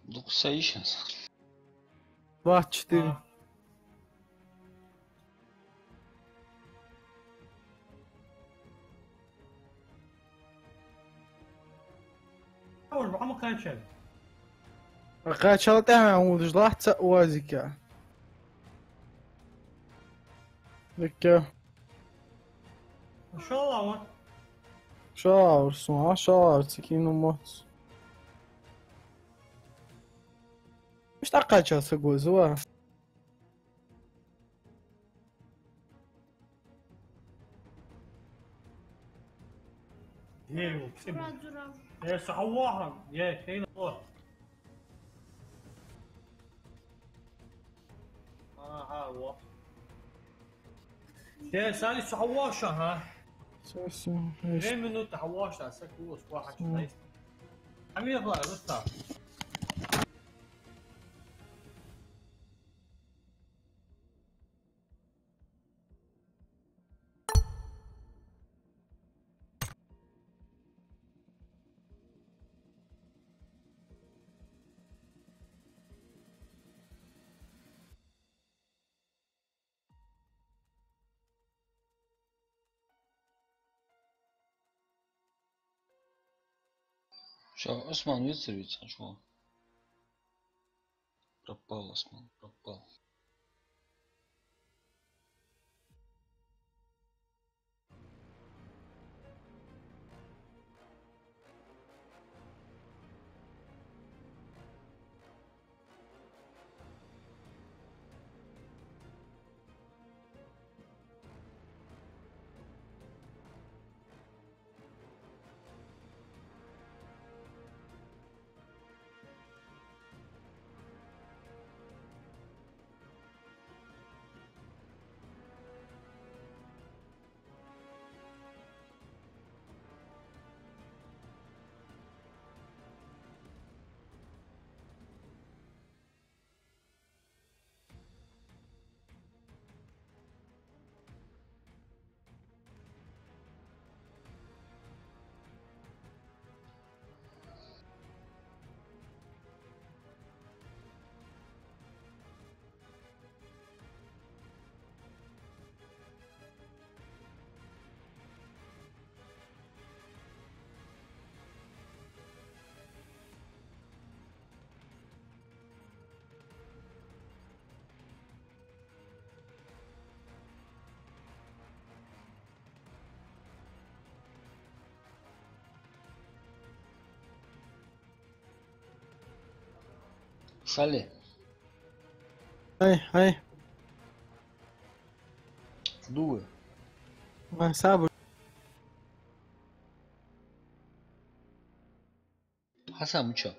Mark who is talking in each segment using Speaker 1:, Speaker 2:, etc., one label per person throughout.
Speaker 1: Ну, сейчас.
Speaker 2: 24.
Speaker 3: أول بعمر كان شيء.
Speaker 2: قاعد عمود جلاحت سقوازك لك
Speaker 3: إن شاء الله.
Speaker 2: شاور سمع شاور سكين وموت مش تعقد شو سقوز هو
Speaker 3: يلو كسب. يا سحواها يا شيء نقول. ها هو. يا سالي سحواشة ها.
Speaker 2: سوسو
Speaker 3: غير منو تحواشة سكوس واحد شيء. حميد الله رستا.
Speaker 1: Что, Осман выцарится, что? Пропал, Осман, пропал. Салли.
Speaker 2: هاي
Speaker 1: Дуэ.
Speaker 2: ما سابر
Speaker 1: Хасан, чё?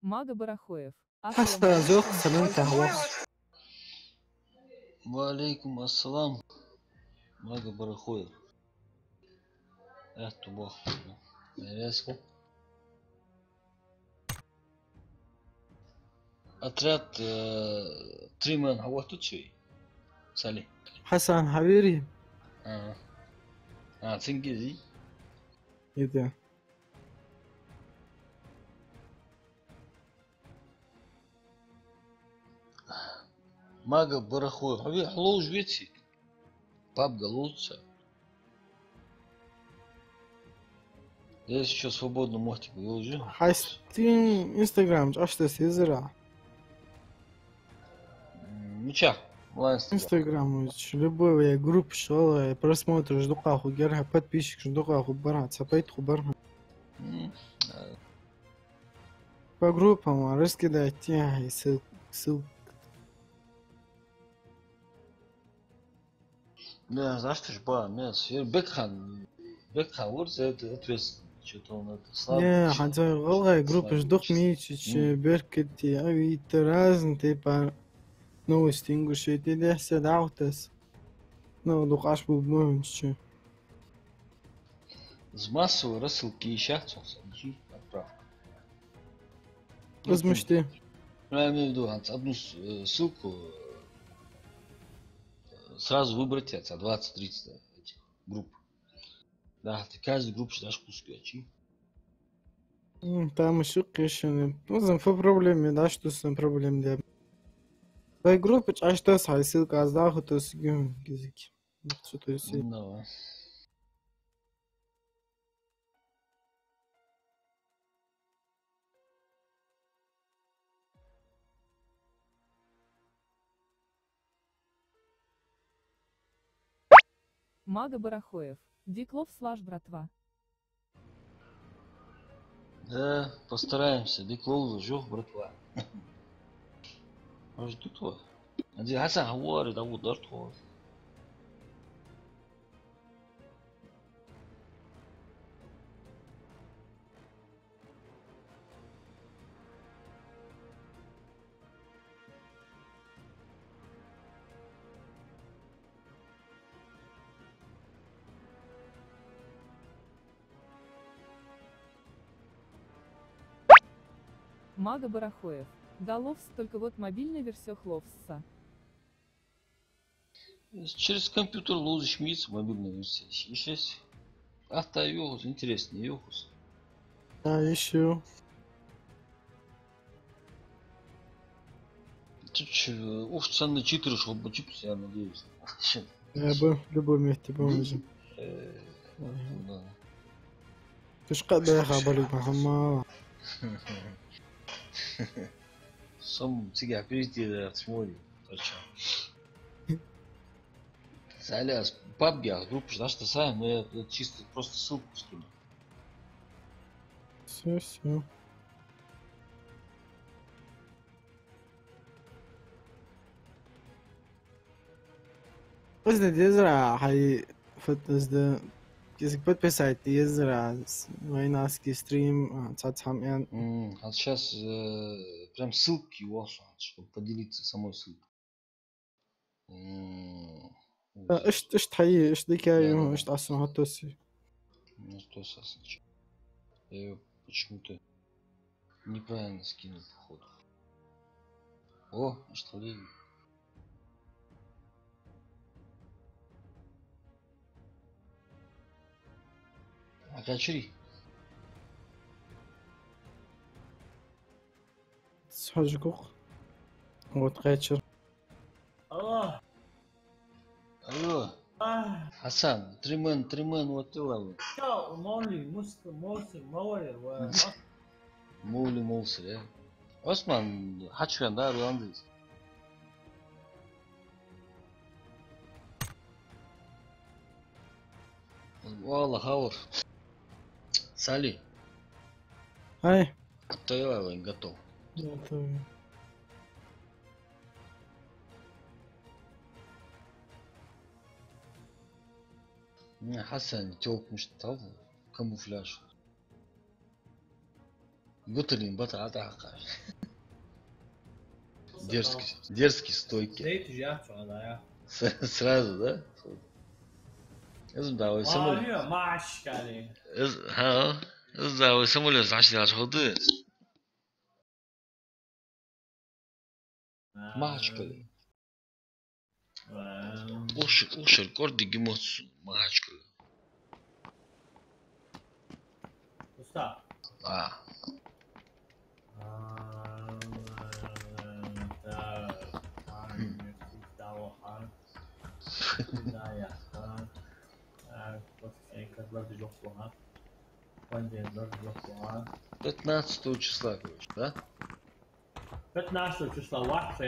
Speaker 4: Мага Барахоев.
Speaker 2: حتى ذوق سلمت هواس
Speaker 1: Валейкум ассалам. Мага Барахоев. Эх, тубах. Резко. Отряд Тримен Хаватучи. Салли.
Speaker 2: حسن حبيبي
Speaker 1: تنجزي.
Speaker 2: إذا
Speaker 1: Мага Барахоев. Хаби хлоуж ветси. Папга лучше. Я сейчас свободно можете выложу.
Speaker 2: حاستين انستغرام اشتا سيزرع
Speaker 1: Меча.
Speaker 2: انستغрам любой групп шо просмотр ждука хугерха подписчик ждука хубара цапайт хубарха по группам раскидайте ссылки.
Speaker 1: Да, знаешь, ты ж ба, мясо. Бекхан вот это ответственно. Что-то он это слабый.
Speaker 2: Не, хотя голая группа ждук мичич беркети авит разн типа новости ингуши ты десят аутес. Ну, дукаш бубнуч.
Speaker 1: С массовой рассылки еще отправка.
Speaker 2: Возмущты.
Speaker 1: Ну, я имею в виду, одну ссылку сразу выбрать от 20-30 этих групп. Да, ты каждую группу считаешь куски.
Speaker 2: Там еще кишины. Ну, по проблеме, да, что с проблем для. Bei группе аж das heißt, казах это с языки. Что-то есть.
Speaker 1: Давай.
Speaker 4: Мага Барахоев. Диклов слаж братва.
Speaker 1: Да, постараемся. Диклоуза жёг, братва. Аж тут вот. Один Хасан говорит, а вот дартхо.
Speaker 4: Мага Барахоев. Да, Ловс, только вот мобильная версия Ловса.
Speaker 1: Через компьютер лузы шмиц мобильная версия. Еще автоюгус, интересный югус.
Speaker 2: Да, еще.
Speaker 1: Уж ценный читер, чтобы чипсы, я надеюсь.
Speaker 2: Я бы в любом месте поможем.
Speaker 1: Да.
Speaker 2: Ты ж когда я хабарик махама.
Speaker 1: Сам тебя перейти в смотри. Саляс, пабгах, группа, да что сам, но я чисто просто ссылку скину.
Speaker 2: Все. بس ده يزرع حي فتس ده كيسك подписать يزرع войнаский стрим цацам ян.
Speaker 1: А сейчас прям ссылки у вас, чтобы поделиться самой ссылкой.
Speaker 2: ايش تحيي ايش ديكاي ايش تعصم هاتوسي.
Speaker 1: Ну что, Сасыч? Я ее почему-то неправильно скинул, походу. О, что ли? А качри?
Speaker 2: تحجقوق وتغيتشر.
Speaker 3: الله.
Speaker 1: Алло, Хасан, тримен, вот ты лавы.
Speaker 3: شو مولي موسم موير و
Speaker 1: Моули молсы, ya. Osman, haçkan da Ruandayız. Валла, хавар. Сали,
Speaker 2: هاي
Speaker 1: Тойлава, готов. Хасан, тёлкнуш тав, камуфляж. Гуталин, бата, атака. Дерзкий, стойкий.
Speaker 3: زيت جاته هذا
Speaker 1: Сразу, да? давай самолет.
Speaker 3: ما عشك عليه
Speaker 1: ها давай самолет 10 ходы. Мачкали. Ушер, корди гимос мачкали.
Speaker 3: استاذ اه
Speaker 1: 15 числа, короче, да?
Speaker 3: 15 числа واحد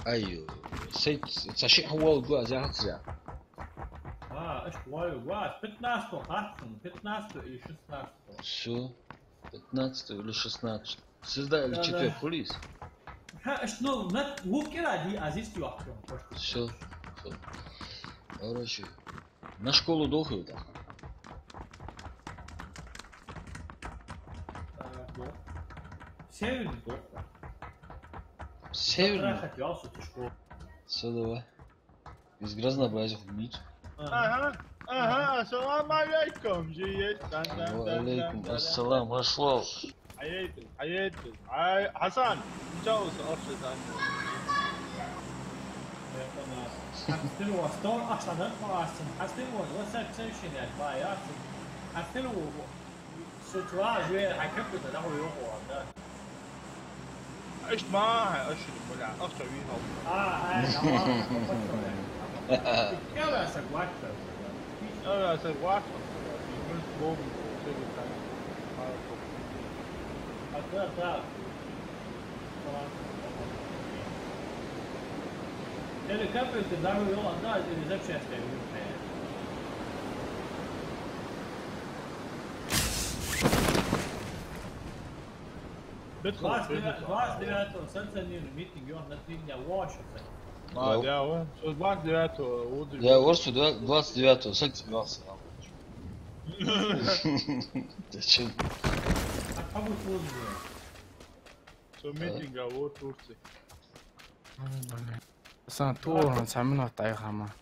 Speaker 1: ايوه صحيح هو الجوع زي هتسرع.
Speaker 3: ايش وايد 15 خاصم 15 и 16.
Speaker 1: Все. 15 или 16. Сюда или четверг полис.
Speaker 3: شنو مو كده دي عزيزتي واحده.
Speaker 1: Все. Короче, на школу дохлый, да?
Speaker 3: Северный дох.
Speaker 1: Северный.
Speaker 3: школу.
Speaker 1: Все, давай. Из разнообразия худнить.
Speaker 5: Ага, ассаламу алейкум, жиет.
Speaker 1: Алейкум ассалам, Ашлау.
Speaker 5: حياتي حسن جوز أرشد عنه.
Speaker 3: Hastin var stor aşağıdan var Hastin var. Vad säger du sen där? Vad är det? حتى لو سترا جوي حكبت ده هو يوقع ده
Speaker 5: ايش معاها اشرب ولا اخشى بيها
Speaker 3: كيف اسك واكثر
Speaker 5: انا سويت من بوم
Speaker 3: هذا اللي كفر تدعوا يوم ده اللي زبش يستوي Baas direto, Santos Anino, meeting you on that thing, я Washington.
Speaker 5: Да, что 29
Speaker 1: Я Орсу 29-го, согревался. Зачем?
Speaker 3: أحب الفوز
Speaker 5: что митинга в Турции.
Speaker 2: Сан туурхан самнаа тайхама.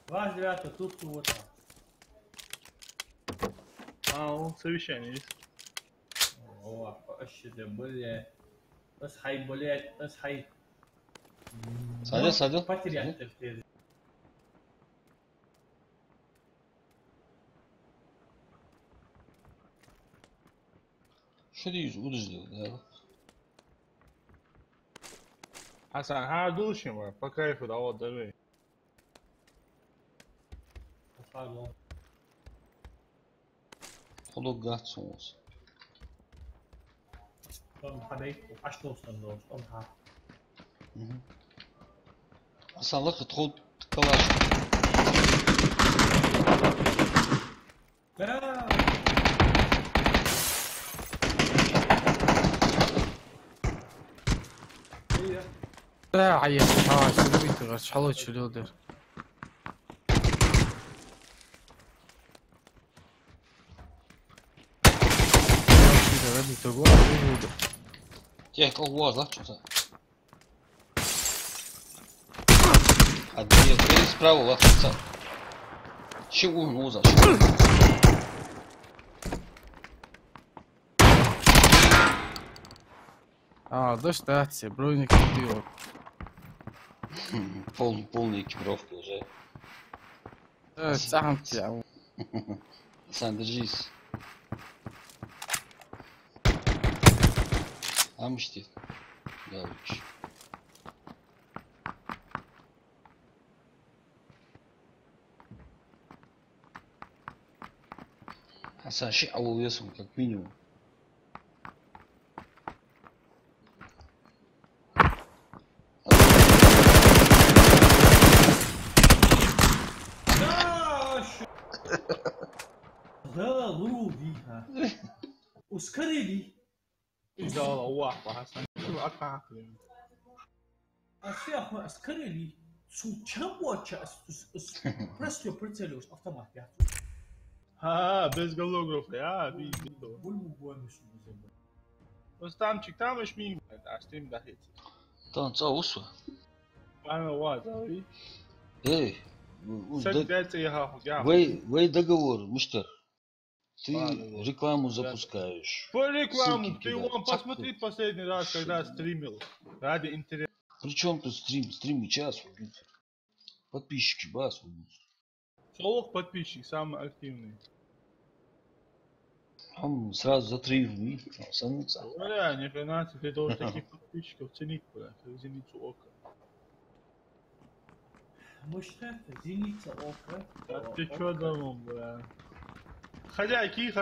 Speaker 3: Baas direto, тут вот.
Speaker 5: Совещание есть.
Speaker 3: О, أشد более. بس حي более, بس حي.
Speaker 1: Садил.
Speaker 3: Потерять терпение.
Speaker 1: Что ты удержал, да?
Speaker 5: Hasan her duruşun var. По кайфу да вот давай.
Speaker 1: Холод гатсон olsun.
Speaker 3: Там حبيت وعشت وصلنا وصلنا.
Speaker 1: Hasan'la kıtıl kalaş.
Speaker 2: За аяа шилбитээр шалуу чөлөөдөр.
Speaker 1: Тех, как у вас, да, что-то? Один, ты справа, лохотца. Чего ну за что?
Speaker 2: Да штатси, броник идиот.
Speaker 1: Полная экипировка уже.
Speaker 2: Сам тебя.
Speaker 1: Сам держись. Амштит. Да, лучше. Хасан щи'ал весом как минимум.
Speaker 3: Да, луди, ها. وسكريلي.
Speaker 5: إذا الله حسن شو أكاكل.
Speaker 3: أشياء سكريلي. سو تشامبو برستيو برتلوس автомат.
Speaker 5: ها без голографа, я видел. Рустамчик, там аж мимо, а что им дахить?
Speaker 1: Там цаусу.
Speaker 5: Ана вот, oui.
Speaker 1: Эй,
Speaker 5: Вы
Speaker 1: договор, мистер. Ты рекламу запускаешь.
Speaker 5: по рекламу, ты вон посмотри последний раз, когда стримил. Ради интереса.
Speaker 1: Причем тут стрим час убить. Подписчики бас убить.
Speaker 5: Солох подписчик, самый активный.
Speaker 1: Он сразу за 3 дней санутся.
Speaker 5: Бля, ни хрена, ты должен таких подписчиков ценить, бля, зеницу ока.
Speaker 3: Может это, зеница ока.
Speaker 5: А ты чё думал, бля? Хозяйки,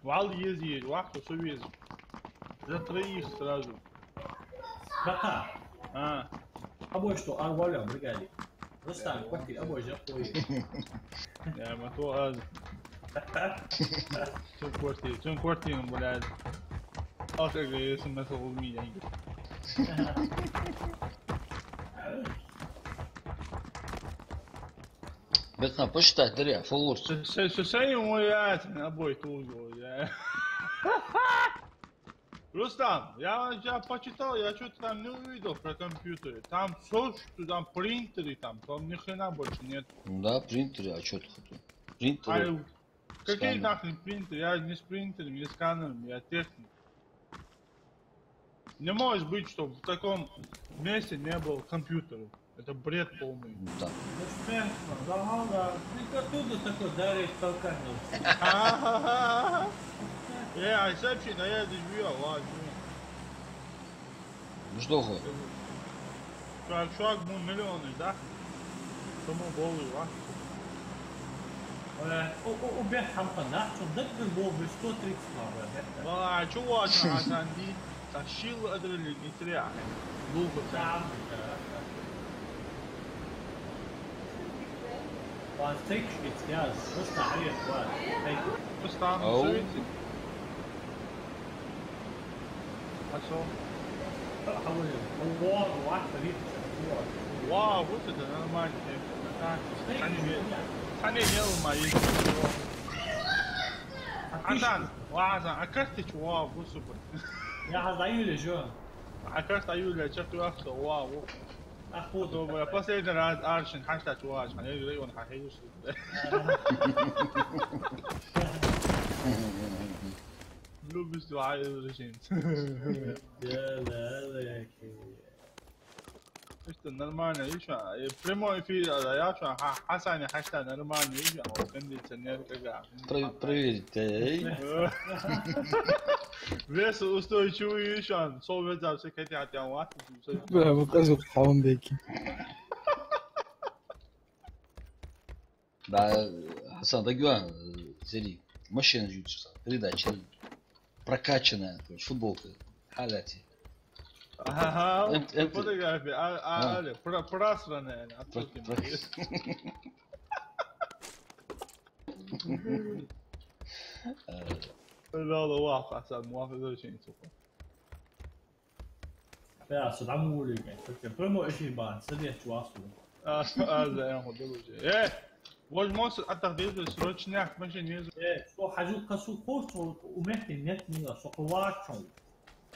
Speaker 5: вал ездит, вахту все везет. За 3 сразу.
Speaker 3: Кака?
Speaker 5: А
Speaker 3: что, арваля, бригаде. Рустам, хватит, же хуй.
Speaker 5: Я мотор. Чем квартиру, блядь. А как же, если мы это умеем.
Speaker 1: Бетна, посчитай, даря, фоллорс.
Speaker 5: Соседи мой, обои тоже, Рустам, я почитал, я что-то там не увидел про компьютеры. Там все, что там принтеры, там ни хрена больше нет.
Speaker 1: Да, принтеры, а что ты хотел? Принтеры.
Speaker 5: Какие нахрен принтеры? Я не с принтером, не с сканером, я техник. Не может быть, чтобы в таком месте не было компьютеров. Это бред полный.
Speaker 1: Да.
Speaker 3: Ну смешно, да. Ты оттуда такой даришь толканул.
Speaker 5: Я сообщи, да я доживел, ладно.
Speaker 1: Ну что го?
Speaker 5: Шаг му миллионы, да? Тому голый, ладно.
Speaker 3: وبيع حمقنا ضد البو ب 130 مرة.
Speaker 5: والله شو عشان دي تشيل قدر اللي يتريح لوجو
Speaker 3: نعم. وان تيك ات جاز بس تعريف واحد.
Speaker 5: بس تعمل
Speaker 1: أو.
Speaker 5: سويتي. حسو.
Speaker 3: حول هو واحد فريق.
Speaker 5: واو وصلت انا ما خليني اليوم ما يجي. عشان وعشان عكرتك واو وصبر.
Speaker 3: يا عزايل جو.
Speaker 5: عكرت عيولي شفت واخده واو.
Speaker 3: اخوه
Speaker 5: طب بس اذا راد ارشن حتى تواج حنيجي يقول حيوصل. لبس دعاء ورجين.
Speaker 3: يا لا يا
Speaker 5: Isto normalno išao, primo في я что Хасан حتى нормально išao, кондиционер как.
Speaker 1: Проверьте.
Speaker 5: Вес устойчивый išao, совет за все хотят я вот.
Speaker 2: بقى مقاسو قوم بيكي.
Speaker 1: Да, Хасан, да güven seri. Машина жутся. Передача. Прокачанная, короче, футболка. Халяти.
Speaker 5: Ага,
Speaker 1: Эм-
Speaker 5: фотография, просранная. لا واقع حسن موافق هذا شيء سوق.
Speaker 3: يا صدام مولي يعني بريمو اشي بان سريع تواصل.
Speaker 5: هذا يا هو ايه وش موس التقدير سروتشناك ماشي نيزو.
Speaker 3: ايه شو حاجو قصو قوس ومحتي نت ميلا سقوات شو.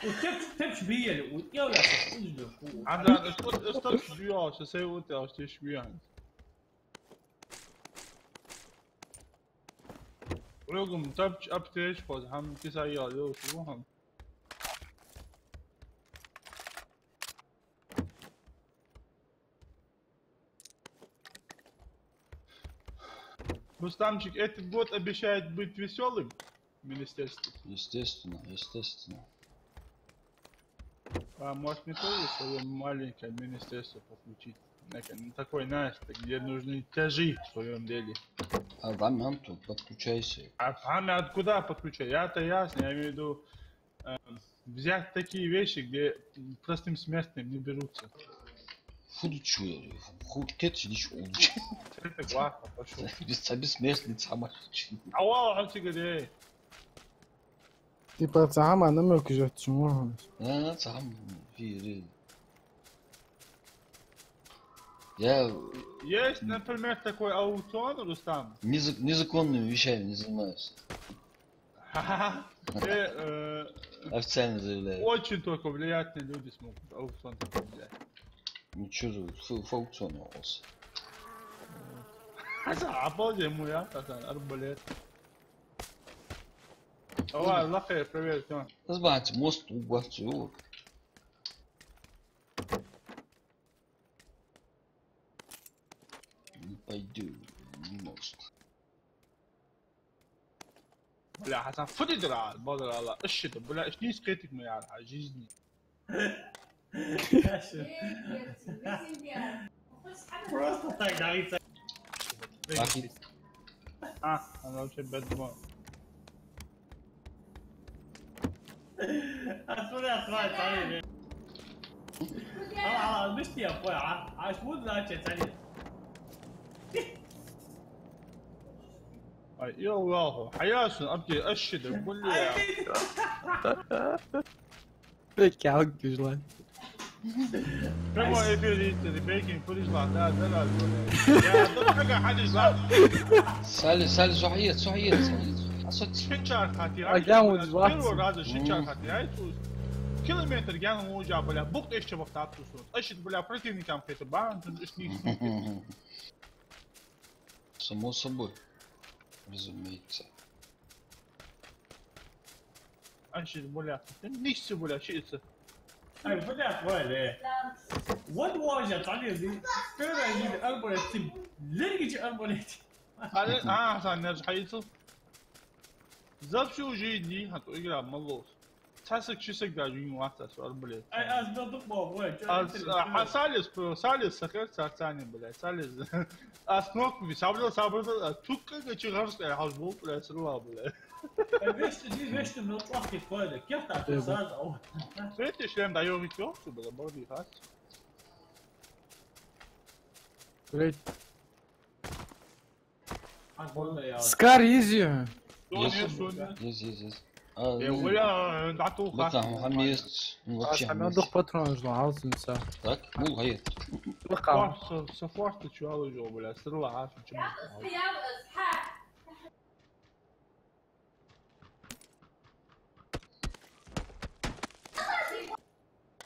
Speaker 3: وتبش بيه ويلا سقوز
Speaker 5: هذا استوت بيو شو سوي انت او تش بيو. رقم تبش ابتش فوز هم كسايا يو شو هم. Рустамчик, этот год обещает быть веселым в министерстве.
Speaker 1: Естественно, естественно.
Speaker 5: А может не тоже свое маленькое министерство подключить? Такой, знаешь, где нужны тяжи в своем деле.
Speaker 1: Адаманту, подключайся.
Speaker 5: А память откуда подключать? Я-то ясно, я имею в виду взять такие вещи, где простым смертным не берутся.
Speaker 1: Фу, чуя, хукет сидишь улучше.
Speaker 5: Это гладко, пошел.
Speaker 1: Бессмертный сама.
Speaker 5: А вау, он тебе говорит,
Speaker 2: Типа сама номер кижет чему.
Speaker 1: Сам вирил. Я
Speaker 5: есть, например, такой аукцион, Рустам.
Speaker 1: незаконными вещами не занимаюсь. Официально заявляю.
Speaker 5: Очень только влиятельные люди смогут аукцион такой взять.
Speaker 1: Ничего, фаукционировался.
Speaker 5: Обалдеть, ему я, арбалет. Давай, лахай, проверь, все.
Speaker 1: Знаете, мост убавьте. Не пойду, мост.
Speaker 5: بلا حسن فدي درع البقرة الله الشتا بلا ايش نيس كيتك ما يعرف عجزني
Speaker 3: просто так говорится.
Speaker 5: انا وش بد ما
Speaker 3: اسمع صحيح. مش يا اخوي عاش مو لا شيء ثاني.
Speaker 5: يو واهو حياسن ابكي الشتا قول لي
Speaker 2: Peki alkış lan.
Speaker 5: كما يفيد البيكنج فوليش بعد لا يا طلع حاجه حدث
Speaker 1: سالي صحيت أصدق
Speaker 5: شنشار خاطي هذا شنشار خاطي هاي كيلومتر كان مو جاب ولا بوقت ايش تبغى تعطوسون ايش ولا противник كان في تبان ايش نيجي
Speaker 1: Само собой, разумеется.
Speaker 5: ايش ولا نيش ولا شيء
Speaker 3: اي بدأت وين وين واجت عليه ذي؟ فين اجيب الاربوليت؟ ليه يجي اربوليت؟
Speaker 5: حسن نرجع حيصل زاد شو جيدني هتو اقرا ملوس تحسك شو سقدر يجي واحد سؤال بلي
Speaker 3: اي از ضد وين؟
Speaker 5: سالس سكر ثاني بلا سالس اسنوك بيصابر توك كذي غرس على حسبه بلا سلوا بلا
Speaker 3: ويش من الطاقة كويلة كيف تعرف صار او
Speaker 5: سويت شلون دايومي كيو بلا بودي خاص
Speaker 2: Great.
Speaker 3: يا
Speaker 2: Scar easy.
Speaker 1: Yes.
Speaker 5: ولا دعتو خاص
Speaker 1: بطلع محميس
Speaker 2: عشان ندخ patrons no عاوز ننسى.
Speaker 1: Так, مو هي.
Speaker 2: وقع.
Speaker 5: صفرت شو جو بلا سرلا عارف شو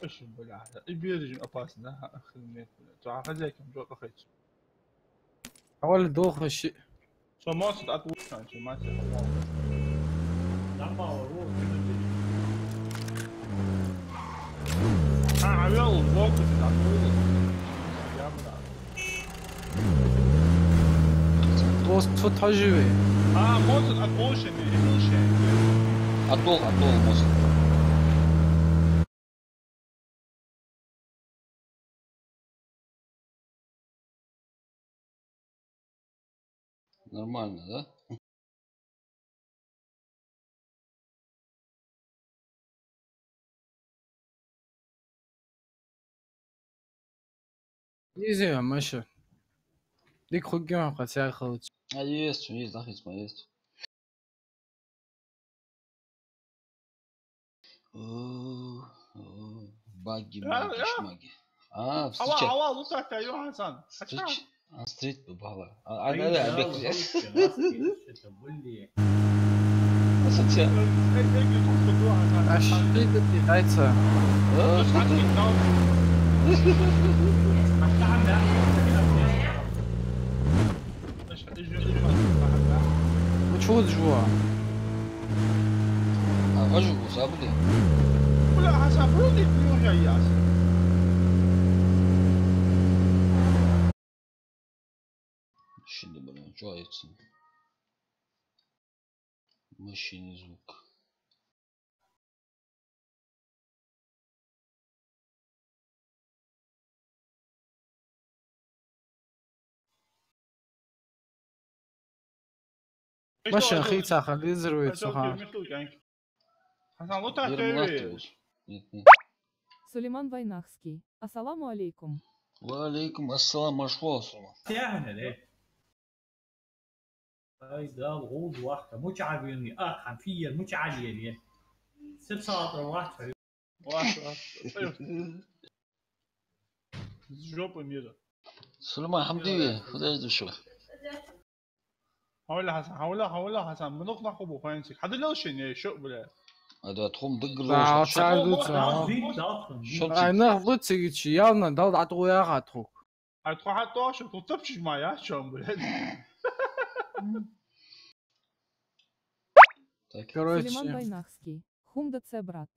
Speaker 5: ايش بلا يبيرجن اباسنا اخذني تعال خليك جو اخيت
Speaker 2: حاول دوخ الشيء.
Speaker 5: سمعت اقول شو ما
Speaker 3: لما هو
Speaker 5: عيال فوق
Speaker 2: دوست تفوت حجوي.
Speaker 5: موت اقوشن
Speaker 1: عطول موسى. Нормально, да?
Speaker 2: Easy ماشي. ديك خوجي قد ساخذ.
Speaker 1: Есть, захисма есть. Баги, шмаги. Встречай.
Speaker 5: هوا وصلت يا حسن
Speaker 1: Стрит бабала. Ага, бег. Asatya.
Speaker 2: Ашли دي قايصة. وشو جوا؟
Speaker 1: Вожу, забыли.
Speaker 5: ولا حسن برودي يا ياس
Speaker 1: Şimdi böyle çok ayıtsın. Машине звук.
Speaker 2: ماشي أخي تاخذ يزروي تسخان.
Speaker 5: حسن لو
Speaker 1: Нет.
Speaker 4: Сулейман Вайнахский. Ассаламу алейкум.
Speaker 1: Валейкум ассалам, машхуасула.
Speaker 3: تعمل ليه؟ هاي غوض واحدة مش عاجبني حنفية مش عالية ليه؟ 6 ساعات روحت
Speaker 5: جوب ميرا
Speaker 1: Süleyman Hamdi, خداش دشوا.
Speaker 5: حاول حسن من نقطة خبو فاينسك حد لو شنو شو بلا
Speaker 1: هذا تخم دق
Speaker 2: لا
Speaker 1: روش.
Speaker 2: تعالوا أنا خبرت سيجي شيء يلا داود عطويا خاطرك.
Speaker 5: هتروح حتى شو تطبش معايا شو بلا
Speaker 4: Сулейман Вайнахский. Хумда це брат.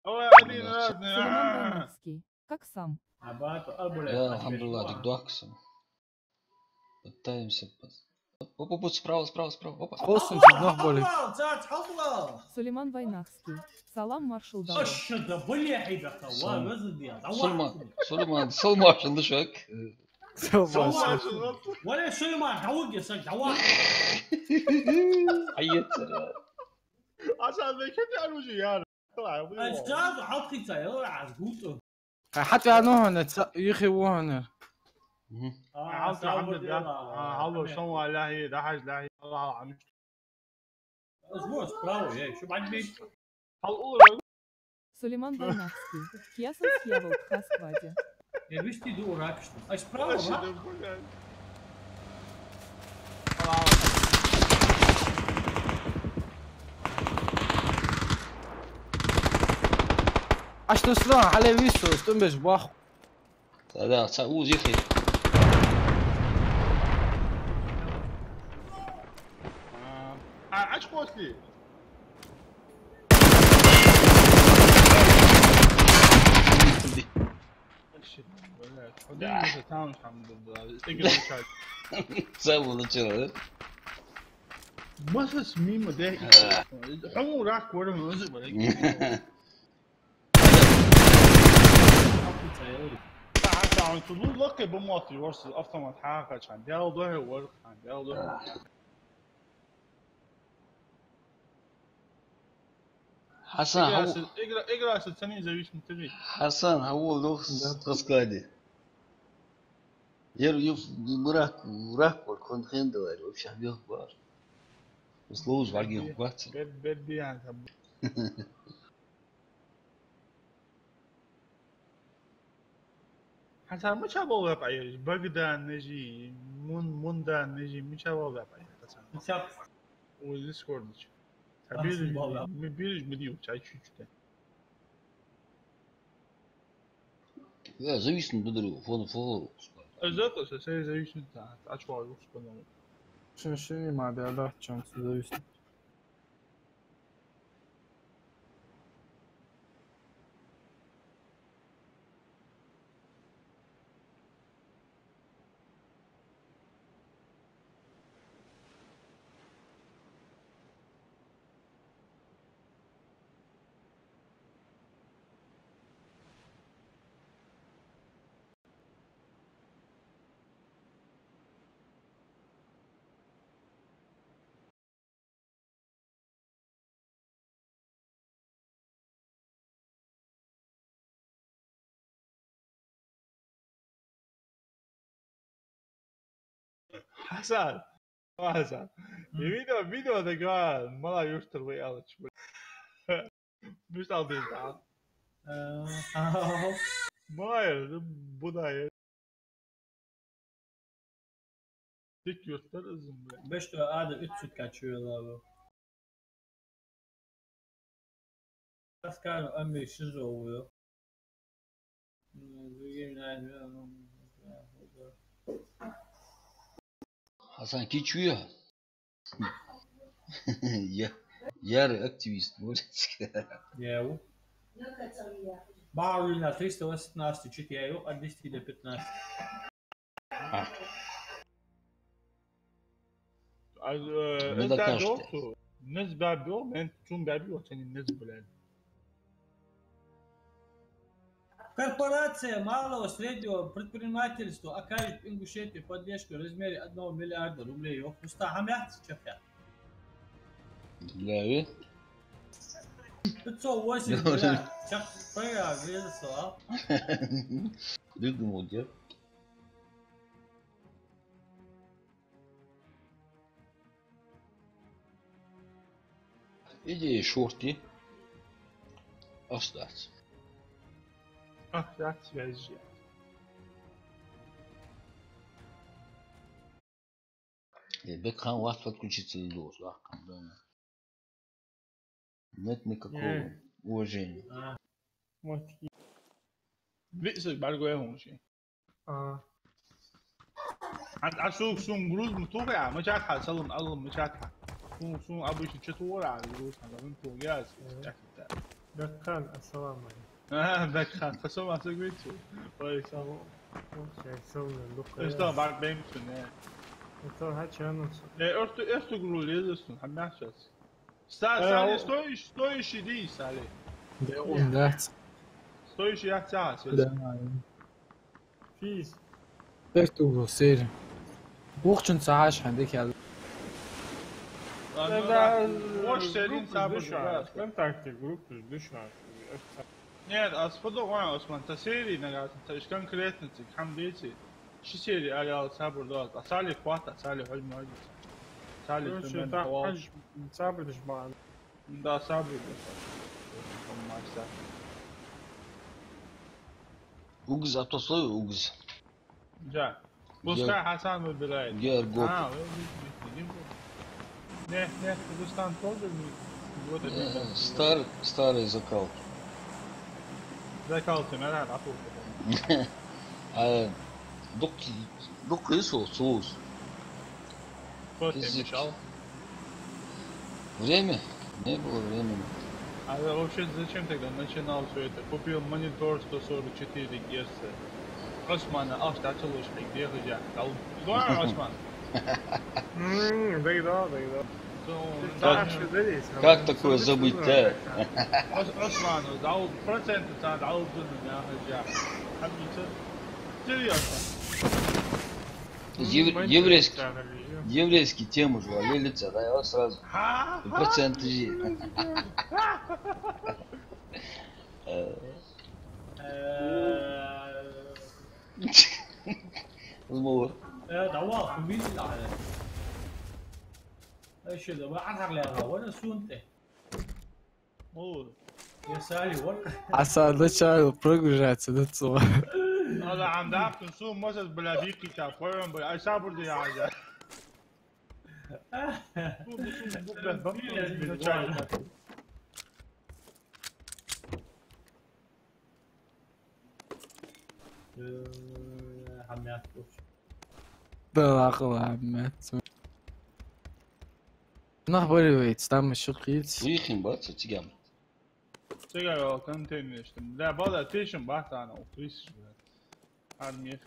Speaker 4: Сулейман Вайнахский. Как сам?
Speaker 1: Я, алхамдулилlah, дик дуахксом. Пытаемся. Опа, справа. Опа.
Speaker 2: Косом ног болит.
Speaker 4: Сулейман Вайнахский. Салам маршал Давид.
Speaker 1: Сулейман, шандышак.
Speaker 3: ولا سليمان عوق يا سيد عوق
Speaker 1: عيط
Speaker 5: عشان كده قالوا جيانا
Speaker 3: الجاد حط سيارة عزقوطه
Speaker 2: حتى أنا هنا يخيبوا هنا.
Speaker 5: عاوز الحمد لله حاولوا سووا لاهي دحج لاهي الله عم
Speaker 3: اسبوع سبراوي هيك شو بعد بيك
Speaker 4: Сулейман Вайнахский. Кьясан съявал в Хаскваде.
Speaker 3: Я виж ти до ракшно. А справа,
Speaker 2: Аж то слон, але висо, стумбеш бах.
Speaker 1: Да, сау зихи.
Speaker 5: عاش قوتلي Да, это там да. Игра начать.
Speaker 1: Самого начала, да?
Speaker 5: Масса мимо, да. Хому рак ورا موزه برای حتى تو لوك بموتي ورس افتما حاجه كان ديال ظهر ورق كان ديال ظهر
Speaker 1: حسن هو
Speaker 5: اقرا ثانيه زي ايش متري
Speaker 1: حسن هو لغز قصقادي يف براك والكون خين دوار وفي حبيه كبار بس لوز باقي وقت
Speaker 5: بدي يعني حتى ما شابوا وقعي بغدا نجي مندا نجي ما شابوا وقعي
Speaker 3: Сейчас
Speaker 5: والديسكورد بيرج بديو чай чуть-чуть.
Speaker 1: Да, зависит от друга, фон.
Speaker 5: Zato se sve зависит от чего споменул.
Speaker 2: Še ima da čansu zavisno.
Speaker 5: حسن فيديو ده قال ما لا يشتر ويا مش عارف ما ير بداية dik yurtlar uzun bile.
Speaker 3: 5 ada 3 süt kaçıyorlar bu. Askar ömrü şiz oluyor.
Speaker 1: Hasan keçiyor. Ya yarı aktivist будет.
Speaker 3: Еу. Бару на 318 4, от 10 до 15.
Speaker 5: انت دكتور نسبة بيو من تون بابي وتاني النسبة لان
Speaker 3: Корпорация малого среднего предпринимательства окажет Ингушетии поддержку в размере 1 миллиарда рублей. Устахам чафя.
Speaker 1: Да,
Speaker 3: 508, блядь. Чак пэра, везла.
Speaker 1: Придумал, где? Идея шорти остаться.
Speaker 5: Ах, связи.
Speaker 1: Бекхан у вас подключиться не должен, да? Нет никакого уважения.
Speaker 2: Вот.
Speaker 5: Видишь, баргуя мужчина. أشوف شو جروز متوقع ما جات حال سلم الله ما جات حال شو أبوي شو شتورة على جروز هذا من فوق ياس
Speaker 2: دكان السلام عليكم.
Speaker 5: دكان خسوا ما سويتوا ولا سامو
Speaker 2: شيء سوينا اللقاء.
Speaker 5: إيش ده بعد بيمشون
Speaker 2: تو هاتش أنا.
Speaker 5: إرتو جروز ليزسون هم نحشس سال ستويش دي سالي
Speaker 2: ده وندات.
Speaker 5: ستويش يا تاس
Speaker 2: فيس Perto você. Burçun sahaş handek ya.
Speaker 5: Watch serin sabır.
Speaker 2: Контакты группы düşman.
Speaker 5: Нет, а сподобал вам, Осман, та серии, наверное, та из конкретно, там дети. Ши серии, алял сабр дот, а сали хвата, сали хоть много. Сали ты меня хвал.
Speaker 2: Сабр düşman.
Speaker 5: Да, сабр.
Speaker 1: Угз, а то свой угз.
Speaker 5: جا بوسكا حسن بالبداية
Speaker 1: جار جوب
Speaker 5: نه دوستان тоже
Speaker 1: старый закал.
Speaker 5: Закал ты надо апу.
Speaker 1: А док isso соус. Время? Не было времени.
Speaker 5: А вообще зачем тогда начинал все это? Купил монитор 144 Гц. عثمان افتا تسوي شيء دي رجع لو دور عثمان
Speaker 6: بيضاء
Speaker 1: Как такое забыть, да?
Speaker 5: عثمان دعوه برسنت تاع دعوه ظن يا رجع حبيبي серьезно
Speaker 1: Еврейский тему же лица, да, я сразу. И проценты же. Змор.
Speaker 3: دوا خميس على ايش ده ما عاد على ولا شو انت يا سالي ورك
Speaker 2: عسى начало прогружаться до цо.
Speaker 5: هذا عم دعك نسوم موسس بلا بيكي كافورن بلا صابر دي عاجا
Speaker 3: حميات
Speaker 2: بالعقل عمات. نخبري там еще قيت.
Speaker 1: Уехим, бац, тигам.
Speaker 5: سيجا كان تاني لا بقى تيشن بحث عن اوفيس عن يخ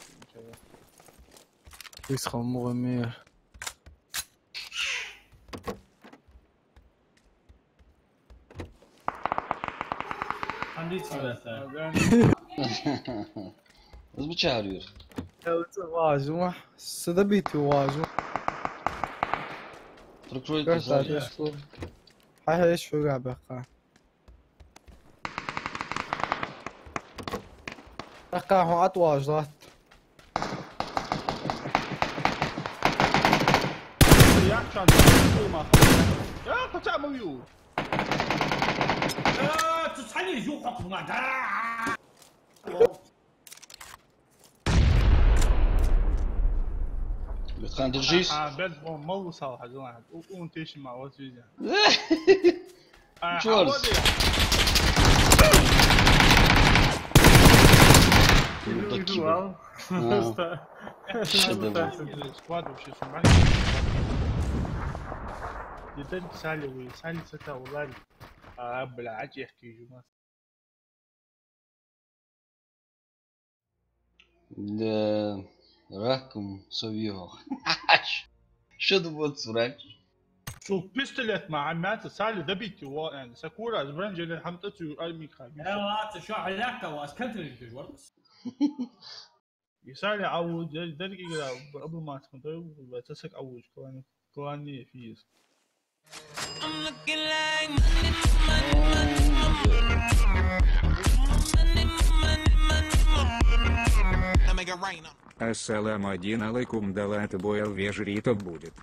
Speaker 2: Is gewoon mooi meer.
Speaker 3: عندي ثلاثة
Speaker 1: Звуча арıyor.
Speaker 2: Evet, واجمع. سدبيتي واجمع.
Speaker 1: Прокроет
Speaker 2: Kaç tane şu? Hayır şu galiba. Bakın at واجدات.
Speaker 5: يا عشان يا قطع ميول
Speaker 3: تصحني شو حكم
Speaker 1: Лютхан, держись.
Speaker 5: بس مو صار حق واحد وانت ايش مع وزيزة
Speaker 1: Чёрт. Шедевр.
Speaker 5: سكواد وشي اسمه يدن سالي سالي ستا والله بالعاج يحكي جماعة
Speaker 1: Да, раком совьё. Что думал сурак?
Speaker 5: شوف بيستلت مع عمات سالي دبيتي يعني سكورة زبرنجل حمتتو ارمي خامس
Speaker 3: لا شو علاك واسكنت الجوارس
Speaker 5: يسالي عود دقيقة قبل ما تكون بتسك عود كواني فيز
Speaker 7: Ассаламу алейкум, далат боял вежрито будет.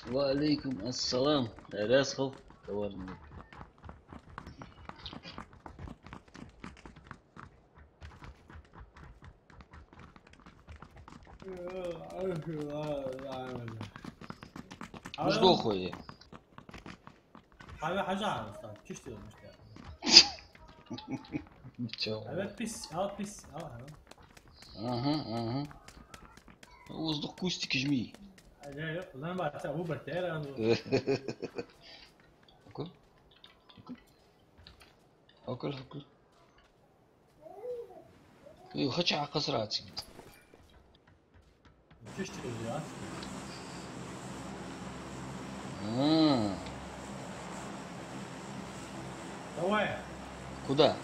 Speaker 1: Валейкум ассалам. Расхал. Товарный. Ну что хуй?
Speaker 3: هذا حجار استاذ تشتري المشكلة
Speaker 1: Ничего.
Speaker 3: هذا بيس بيس
Speaker 1: Ага. Воздух кустики жми.
Speaker 3: انا ما هو برتير
Speaker 1: Окей. ايوه خش على قصراتي.
Speaker 3: تشتري الجهاز وين؟
Speaker 1: Куда?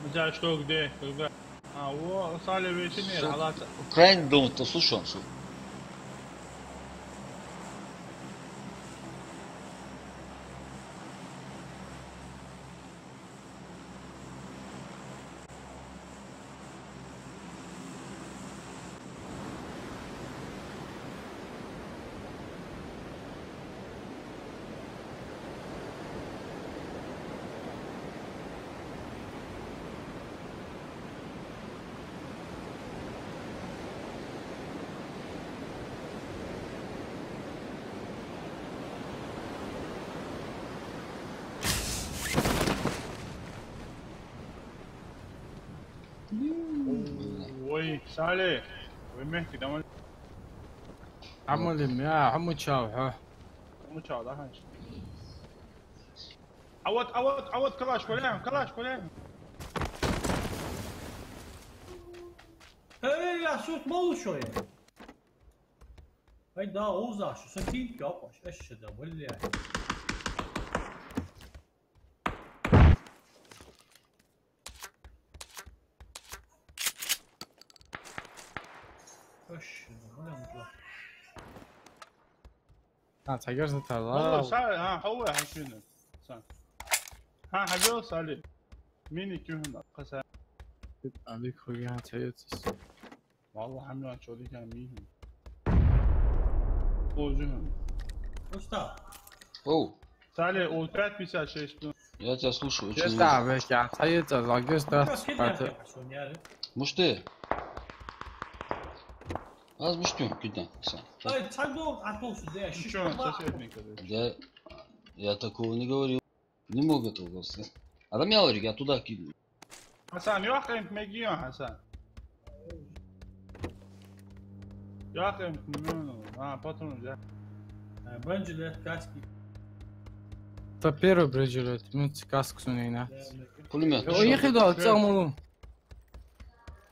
Speaker 5: بجا شو كده كده هو صالي بيشني الحالات
Speaker 1: Крайний дом, то слушай, что?
Speaker 5: وي صالح وين مهدي دمل
Speaker 2: عمو يا عمو تشاو
Speaker 5: مو شاء الله هاي عود كلاش كلهم
Speaker 3: ايه يا صوت مو شويه. هاي دا اوزع شو سكين كابش ايش ده ولا يعني. ايش ولا مطلع.
Speaker 6: تغيرت
Speaker 5: والله
Speaker 6: هذا
Speaker 5: سالي ها هو حكينا ها حاجه سالي مين يكون قسا
Speaker 6: عليك خويا تغيرت
Speaker 5: والله حملان شو دي كان مين وجههم
Speaker 3: استاذ
Speaker 1: Оу,
Speaker 5: سالي و356
Speaker 1: я тебя слушаю, очень
Speaker 6: يا
Speaker 1: внимательно.
Speaker 6: تعبك يا تغيرت لاجست
Speaker 3: كده حسون يا ريت.
Speaker 1: Может ты? Az муштю, куда?
Speaker 3: طيب تصدقوا عطوا سديه
Speaker 5: شو
Speaker 3: شو
Speaker 5: سويتني كذا
Speaker 1: Я такого не говорил. Не мог этого сказать. Adam yalvarıyor, я туда кидаю.
Speaker 5: حسن يا اخي انت مجيون حسن يا اخي انت منو باترون جاي
Speaker 3: برنجله كاسكي.
Speaker 6: Та первый брежилет, ну каску сунейна.
Speaker 1: Пулемет.
Speaker 6: О, ехай да, цамулу.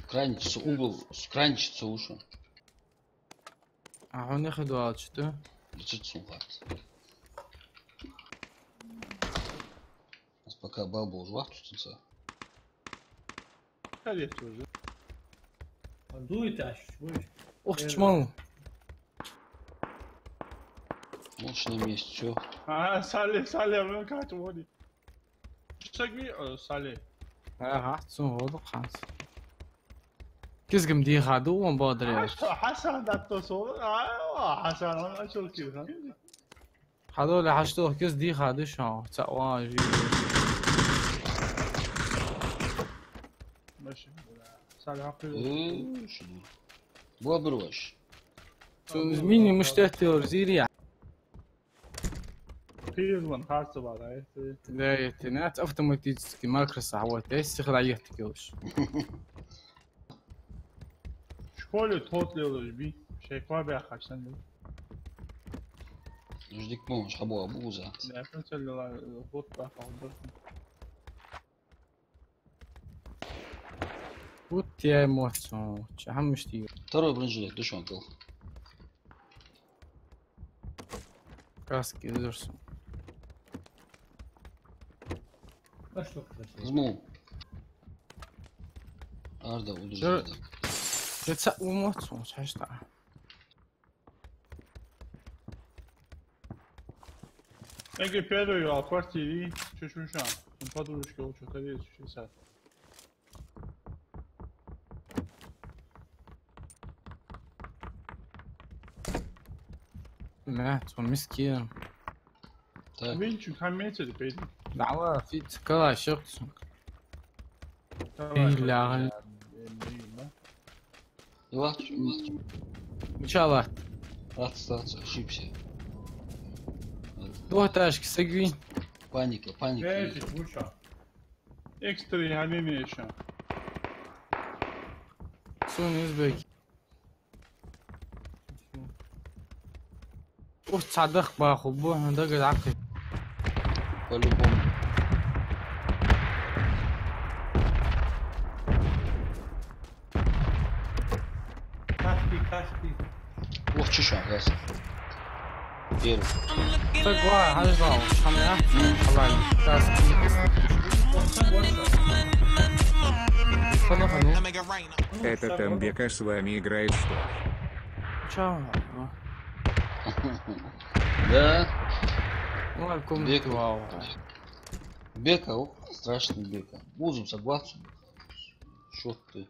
Speaker 1: Кранчица, угол, кранчица ушел.
Speaker 6: А он ехай да, что?
Speaker 1: Лицецом факт. У нас пока баба уже вахтуется.
Speaker 5: خليه توجه
Speaker 3: دويت اش شوي.
Speaker 6: Ох, чмал.
Speaker 1: Лучше на месте, чё?
Speaker 5: سالي من كاتبوني شو تسوي سالي
Speaker 6: ها سون هذا خلاص. كيس قمدي هذا وان بادر
Speaker 5: حسن دكتور صور حسن انا شو كذا
Speaker 6: هذا اللي حشتوه كيس دي هذا شو تواجي.
Speaker 5: ماشي سالي عقل
Speaker 1: Что? Bu обрываешь.
Speaker 6: ميني مشتهتر زيريا.
Speaker 5: بيرلون خاصة بعد
Speaker 6: لا يتنات автоматически مايكروسوفت عوض ايش خلايتك يوش.
Speaker 5: شكولي توتلي بي شيكوا بيا خشن
Speaker 1: Жди помощь, хабу абуза.
Speaker 5: لا فهمت الخط بقى
Speaker 6: Вот я эмоцию, чам мышти.
Speaker 1: Второй бронежилет, душонкал.
Speaker 6: Каски дурсу.
Speaker 3: А что кстати?
Speaker 1: Зму. Арда, удержи.
Speaker 6: Это эмоцию, чашта.
Speaker 5: اگه پیدو یا آپارتی چشون شم اون پا دورش که او چطوری چشون سر
Speaker 6: مات ومسكين.
Speaker 1: Так,
Speaker 5: ببین چون هم میتونی پیدی
Speaker 6: دعوة في تكلا شخص. لا
Speaker 1: Ивах,
Speaker 6: ان شاء الله.
Speaker 1: отстаться, ошибся.
Speaker 6: دو تاشك سقوي.
Speaker 1: Паника, паника.
Speaker 3: ايه تشوشا.
Speaker 5: اکستری هنی نیشن
Speaker 6: سون يزبك. اوه تصدق باخو بوه ده قد عقل.
Speaker 1: По-любому.
Speaker 3: كاسكي.
Speaker 1: Ух, чешан, раз. Первый.
Speaker 6: تقوى هذا ضاو حمله. الله كاسكي. خلنا خلنا.
Speaker 7: Это Тамбека с вами играет что?
Speaker 6: Чао.
Speaker 1: Да,
Speaker 6: Малком
Speaker 1: Бек.
Speaker 6: вау.
Speaker 1: Бека, ух, страшный Бека. Бузум, согласен. Что ты?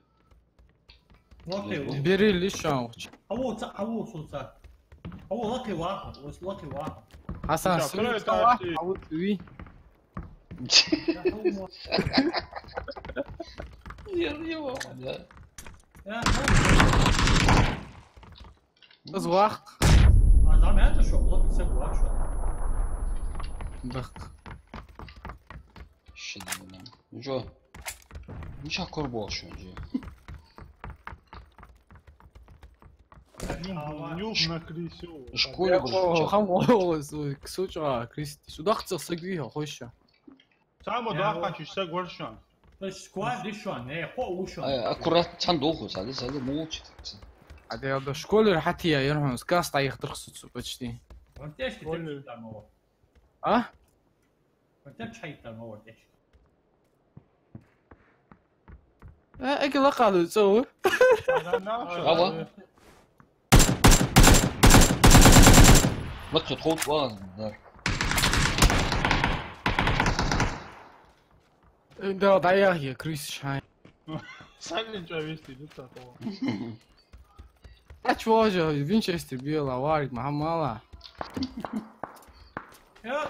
Speaker 3: اوكي.
Speaker 6: بيري اللي شاو.
Speaker 3: هو صوصات. هو لقي واحد لقي واحد.
Speaker 6: حسن
Speaker 5: شاو،
Speaker 6: سوي
Speaker 5: كله
Speaker 6: سوا
Speaker 5: يتعشي.
Speaker 6: حاول وي.
Speaker 1: Да.
Speaker 3: يا
Speaker 6: بزواق.
Speaker 3: زعما هذا شو لقي سوى واحد.
Speaker 6: بخ.
Speaker 1: Щедро. Ну чё? Ну чё, корбол что же?
Speaker 5: نيوم ما كريسيو
Speaker 1: Школе
Speaker 6: О, хамо ксуча Кристи. Сюда хцах сагвиха хойша.
Speaker 5: سامو داخل شو سق ورشان
Speaker 3: То есть склад дишон, не хоушон.
Speaker 1: аккурат цандуху, сады молчит.
Speaker 6: عاد هذا شكون حتى يروحون سكاس طايح ترخص почти.
Speaker 3: انت ايش تبي تعمل؟
Speaker 6: اه
Speaker 3: انت مش حيتعمل ايش؟
Speaker 6: اقل قالوا تسوي
Speaker 1: Bravo. Wat het goed was daar.
Speaker 6: ده ضيع هي كريس شاين
Speaker 5: Silent travesti, nu ta to.
Speaker 6: اش واجه فينشستر بيلا وارد محمد
Speaker 3: يا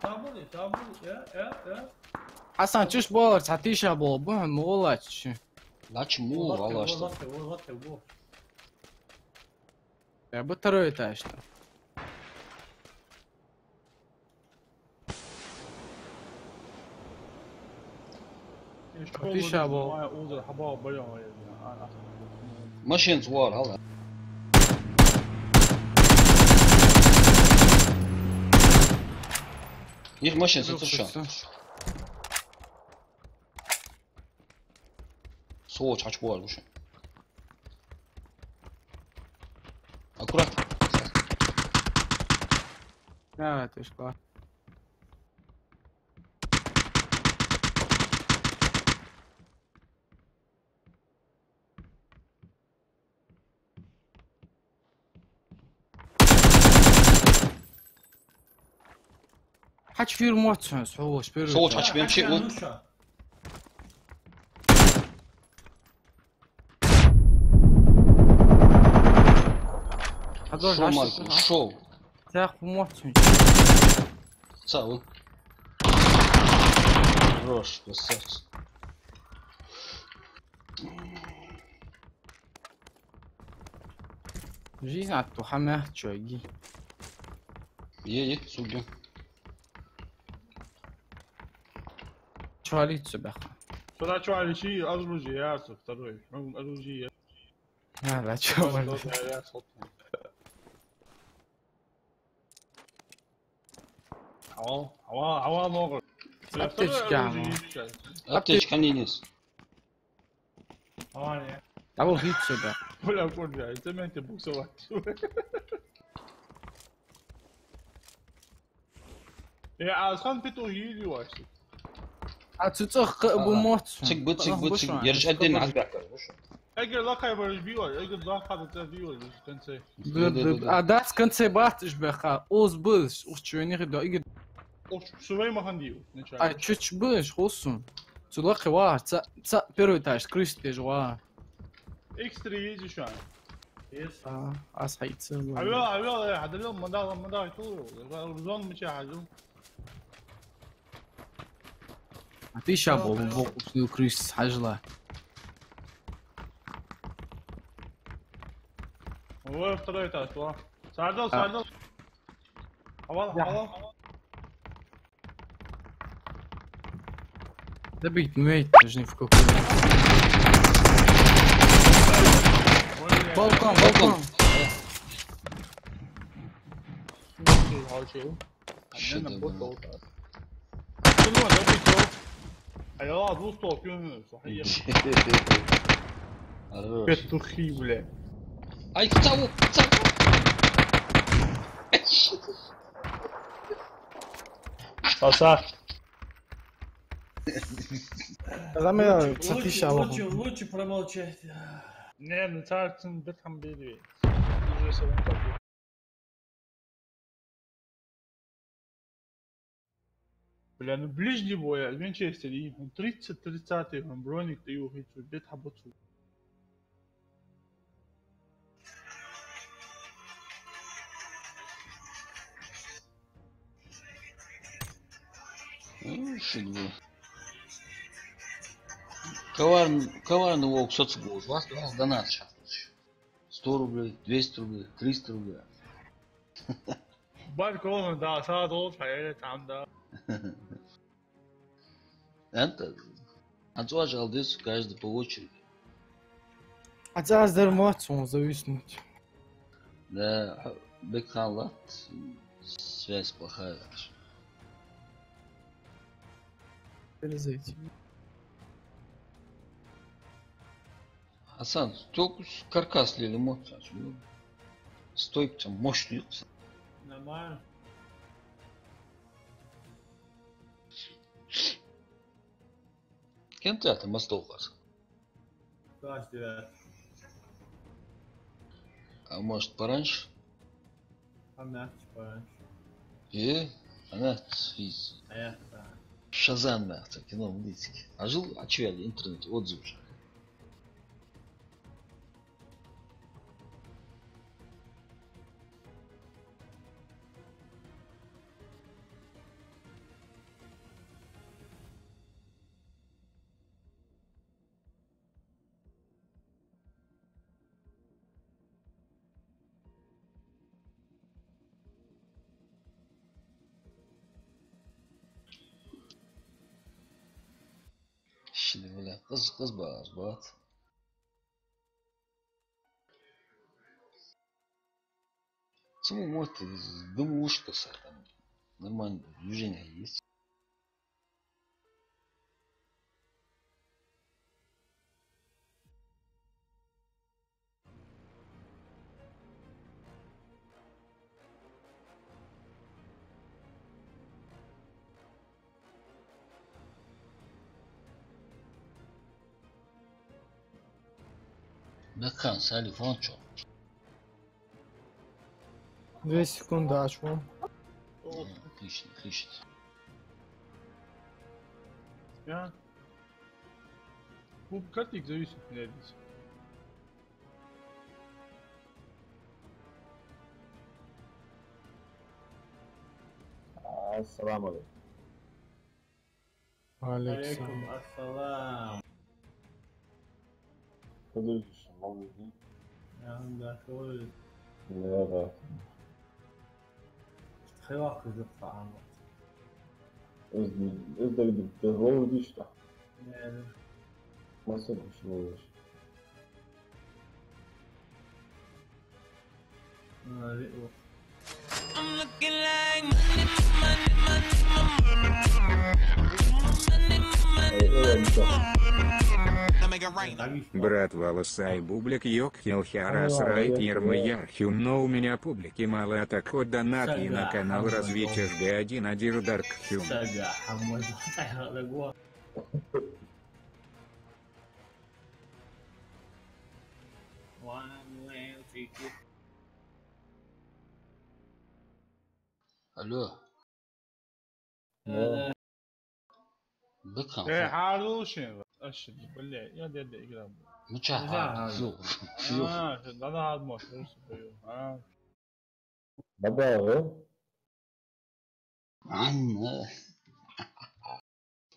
Speaker 3: تعمل يا
Speaker 6: حسن تشوش بولر تعطيش ابو بهم والله تش
Speaker 1: Laat je moe, Allah što.
Speaker 3: والله
Speaker 6: يا بتروي تاشتا
Speaker 5: Ti
Speaker 6: šabo.
Speaker 5: Moja uzra haba bayağı ya.
Speaker 1: Machines var, Allah. Их машин satışan. Soğuk açık var bu şey. Аккурат.
Speaker 6: لا تشكر حاج في رموت صحوش بيرو
Speaker 1: Soğuk açık benim şey bu.
Speaker 6: هذول
Speaker 1: Şov
Speaker 6: عشرة
Speaker 1: Marko, şov.
Speaker 6: تاخذ رموت
Speaker 1: Sağ ol. Хорош, красавец.
Speaker 6: جيز عتو حماهت شوي
Speaker 1: Ye, судья.
Speaker 6: شو هالي تسبخ
Speaker 5: Sonra şu an şey azruji ya sıktarıyor. Ben azruji ya.
Speaker 6: لا لا شو والله
Speaker 5: Ya hava ne olur?
Speaker 1: Аптечка не нес.
Speaker 3: اه
Speaker 6: ابو في تسبخ
Speaker 5: Вلا курja, это менте буксовать. Ya aslan pito yiydi var.
Speaker 6: اتسخ ابو موت
Speaker 1: Çık. Yarış edin azbak.
Speaker 5: Eğer lakay barış bir var, eğer lakay da bir var, kanse.
Speaker 6: ادات كنت سيبات اشبخ اوز بلش وشويني غدا اجد
Speaker 5: O suvay mahan diyor. Ne çay?
Speaker 6: اي تشش بلش خصم تلاقي واحد تس بيروتاش كريستي جوا
Speaker 5: Ekstra yiyici şu an.
Speaker 3: يس
Speaker 6: اصحى يتسوى
Speaker 5: Abi hadi lan manda ituyor. Ruzan mı çağırdı?
Speaker 6: في شابو بو كريس حجله
Speaker 5: هو افترى تاسوا. Sardal. Hava.
Speaker 6: دبيت ميت تجني في كوكو بالكون
Speaker 5: Annem bu soğuk. Şunu da bir soğuk. Ayağa bu soğuk yönü صحيح.
Speaker 1: Хорош.
Speaker 5: Петухи, бля.
Speaker 1: Ay tavuk.
Speaker 5: Аса.
Speaker 2: زعما تصحيش على
Speaker 3: лучше промолчать.
Speaker 5: Не, ну царцин бетхам бери. Уже совсем так. Бля, ну ближний бой, Винчестер, и 30-30, он броник, ты его хоть бет хаботу.
Speaker 1: Шедевр. Коварный волк соцгоз. Вас донат сейчас. 100 рублей, 200 рублей, 300 рублей.
Speaker 5: Балкон, да, садол, фаэле, там, да.
Speaker 1: Это отзываешь алдес каждый по очереди.
Speaker 2: حتى درمات зависнуть.
Speaker 1: Да, Бекхан лат, связь плохая.
Speaker 2: Перезайти.
Speaker 1: Hasan çok karkaslı limon. Стойка мощный.
Speaker 3: Нормально.
Speaker 1: Кем ты это мостов вас?
Speaker 3: Каждый раз.
Speaker 1: А может пораньше?
Speaker 3: Помягче пораньше.
Speaker 1: Она из
Speaker 3: А я так.
Speaker 1: Шазам нахуй, кино мультики. А жил, а чё я в интернете отзыв же. Şimdi böyle kız bağır bağır. Почему может думаю ушко там нормально движение есть. Бекхан, Салиф, он чё?
Speaker 2: 2 секунды аж вон.
Speaker 1: Отлично, отлично.
Speaker 5: Ya. Bu kaç зависит neredeyse.
Speaker 8: Assalamu alaikum.
Speaker 2: Aleyküm.
Speaker 3: Алейкум ассалам.
Speaker 8: Подожди, молодец.
Speaker 3: Я дошел.
Speaker 8: Да.
Speaker 3: خيار كذب طعام.
Speaker 8: Özde oldu işte.
Speaker 3: يعني
Speaker 8: Nasıl bir şey olmuş?
Speaker 3: رئو.
Speaker 7: Брат Волосай Бублик Йокхил Хярас Райтнерма Ярхюм, но у меня публики мало, а так вот донат и на канал развития ЖГ1 Адир Дарк Хюм.
Speaker 3: سجع حمود طيح لقوا. وانا وين فيك؟
Speaker 1: Алло, Бекхан.
Speaker 5: حاروشين اشد بالله يا دي اقرب.
Speaker 1: Ну чё, фью.
Speaker 5: هذا هذا موت.
Speaker 8: Baba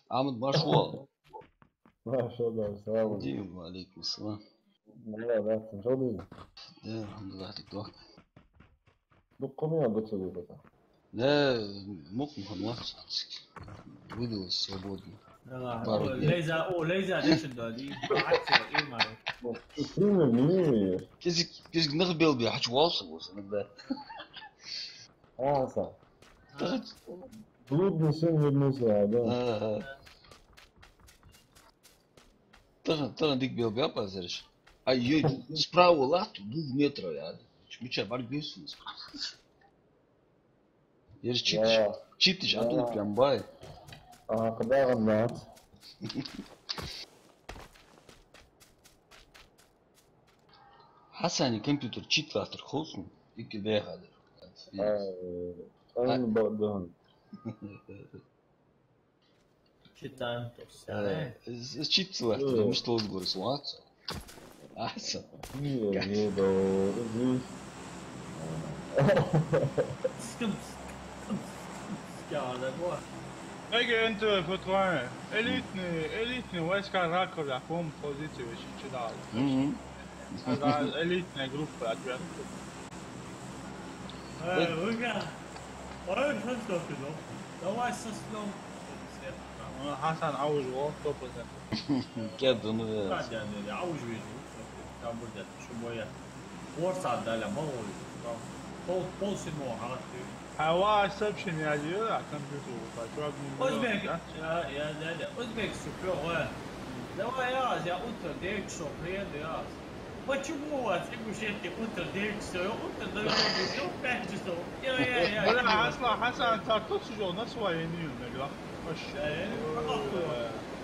Speaker 1: Ahmet Marshall.
Speaker 8: Maşallah, sağ olun.
Speaker 1: Дим, алейкум ассалам.
Speaker 8: Allah razı olsun.
Speaker 1: Да, алхамдулилlah, ты кто?
Speaker 8: Bu konuya götürüyor baba.
Speaker 1: Да, мог махнуть. Выдалось свободно.
Speaker 3: ليزا ليش الدادي؟ ايه مالك؟
Speaker 8: Streamer mi?
Speaker 1: Keşke nasıl bel bir haç olsun olsun da.
Speaker 8: Asa. Blud misin hırmızı abi?
Speaker 1: Тана дик бел бя пазариш. А ей справа лату 2 метра я. Чмича бар бесун. Ер читиш аду прям бай.
Speaker 8: Aa, kadar anlat.
Speaker 1: Hasani компьютер чит латыр холсун. İki bey hadır.
Speaker 8: Aynı bağdan.
Speaker 3: Tantos.
Speaker 1: Чит латыр. Мы что с горы слаться. Аса.
Speaker 8: Niye doğru?
Speaker 3: Скым. Я легу.
Speaker 5: Эге энто фотване. Элитный войска раков я пом позицию еще читал. Элитная группа ответ.
Speaker 3: Рука. Ой, что ты ну? Давай соснем.
Speaker 5: Hasan avuç o 100%.
Speaker 1: Кеду ну.
Speaker 3: يعني عاوز ويجو. كان بدأ شو بويا. ورصة ده ما هو بول سنو عرفتي.
Speaker 5: هوا اكسبشن يا جيرا كمبيوتر فشوف من
Speaker 3: اوزبيك يا لا اوزبيك سوبر Давай, Яз, я утро дельцо приеду, Яз. Почему у вас регушете утро дельцо? Утро дойдет еще в 5 часов.
Speaker 5: ولا حسن انت تصجو ناس وينين لا خش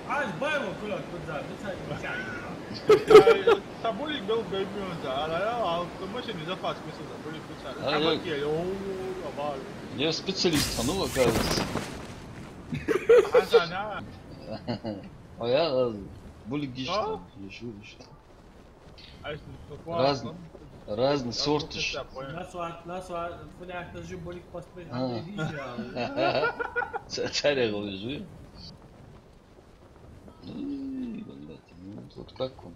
Speaker 3: عايز بايرو كلها تبدا بتاعي.
Speaker 5: تقولي جو بيبيون ده على يا مش اللي دفعت بس تقولي بتاع حبك يا يا
Speaker 1: Я специалист, ну, оказывается.
Speaker 5: حسن
Speaker 1: А я булигиш. Разный сорт.
Speaker 3: Nasıl fılah tecrübe bolik paspas.
Speaker 1: Царя лежи. Вот как он.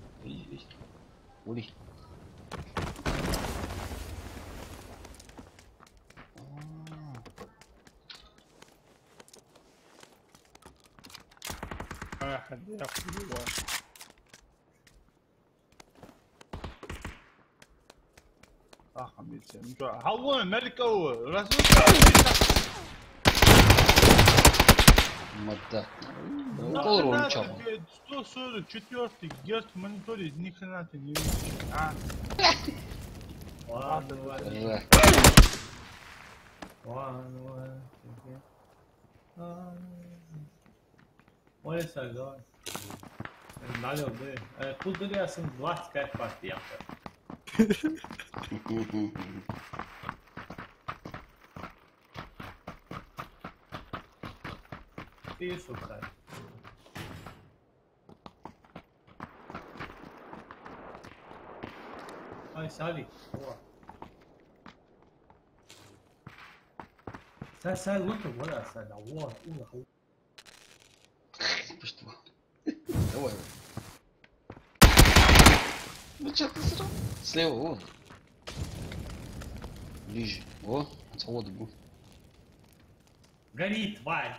Speaker 1: Ули.
Speaker 5: واحد ياخذ واحد خميسة هو ملك رسول
Speaker 1: Мата. Около ролича.
Speaker 5: 144 герц монитор из ни хрена ты не видишь.
Speaker 3: Olha só agora. Valeu, poderia ser 25 partidas. Isso, cara. Olha, sabe? Boa. Sai, luta agora, sai da boa.
Speaker 1: Что? Давай. Ну что ты сразу? Слева, вон. Ближе. О, от завода был.
Speaker 3: Гори, тварь!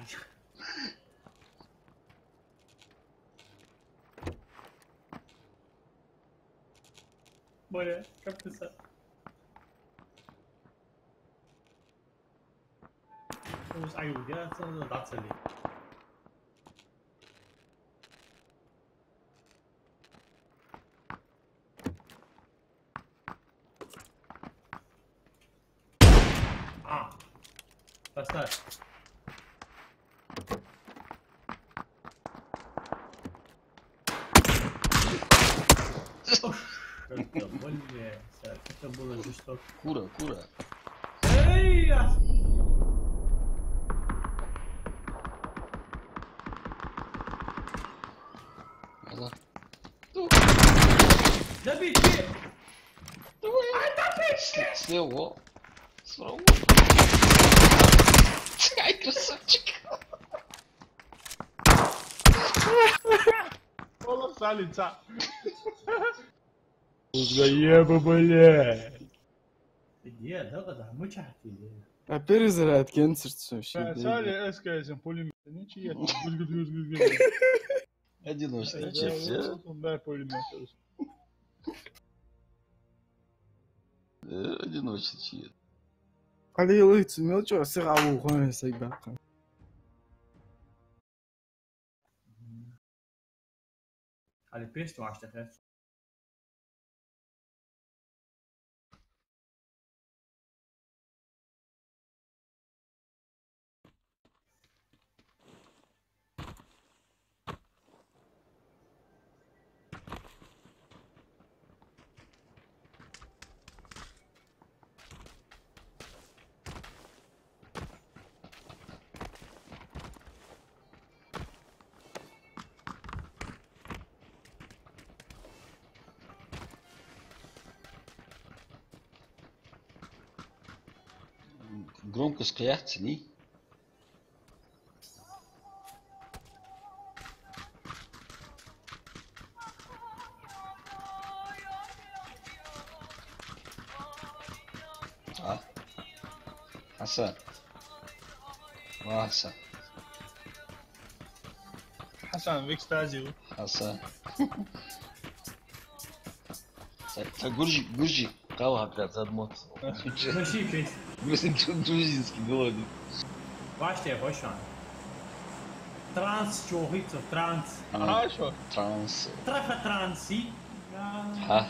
Speaker 3: Боря, как ты сам?哎呦，别这么打这里。啊，поставь. Это, блин, это было жестоко.
Speaker 1: Кура.
Speaker 3: Эй, я...
Speaker 1: Назад.
Speaker 3: Добей!
Speaker 1: Слева. Справа. Ай, красавчик.
Speaker 5: والله лица. Заеба, блядь.
Speaker 3: Где, да, мы чахли.
Speaker 2: А перезаряд кенсерцу.
Speaker 5: Сали СКС пулемет. Ничья.
Speaker 1: Одиночный чип,
Speaker 5: Дай пулемет.
Speaker 1: одиночный чип.
Speaker 2: Ali лицо мелчо сыграл хон сайбака.
Speaker 3: Allez, pêche-toi, je te fais.
Speaker 1: Громкость каях цени. Хасан. Хасан.
Speaker 5: حسن в экстазе.
Speaker 1: Хасан. Так, Гуржи. Кава опять задмот.
Speaker 3: Вообще песня.
Speaker 1: Грузинский говорит.
Speaker 3: Бачите, я больше. Транс, чего говорится, транс.
Speaker 5: Ага, что?
Speaker 1: Транс.
Speaker 3: Транси.
Speaker 1: Ха.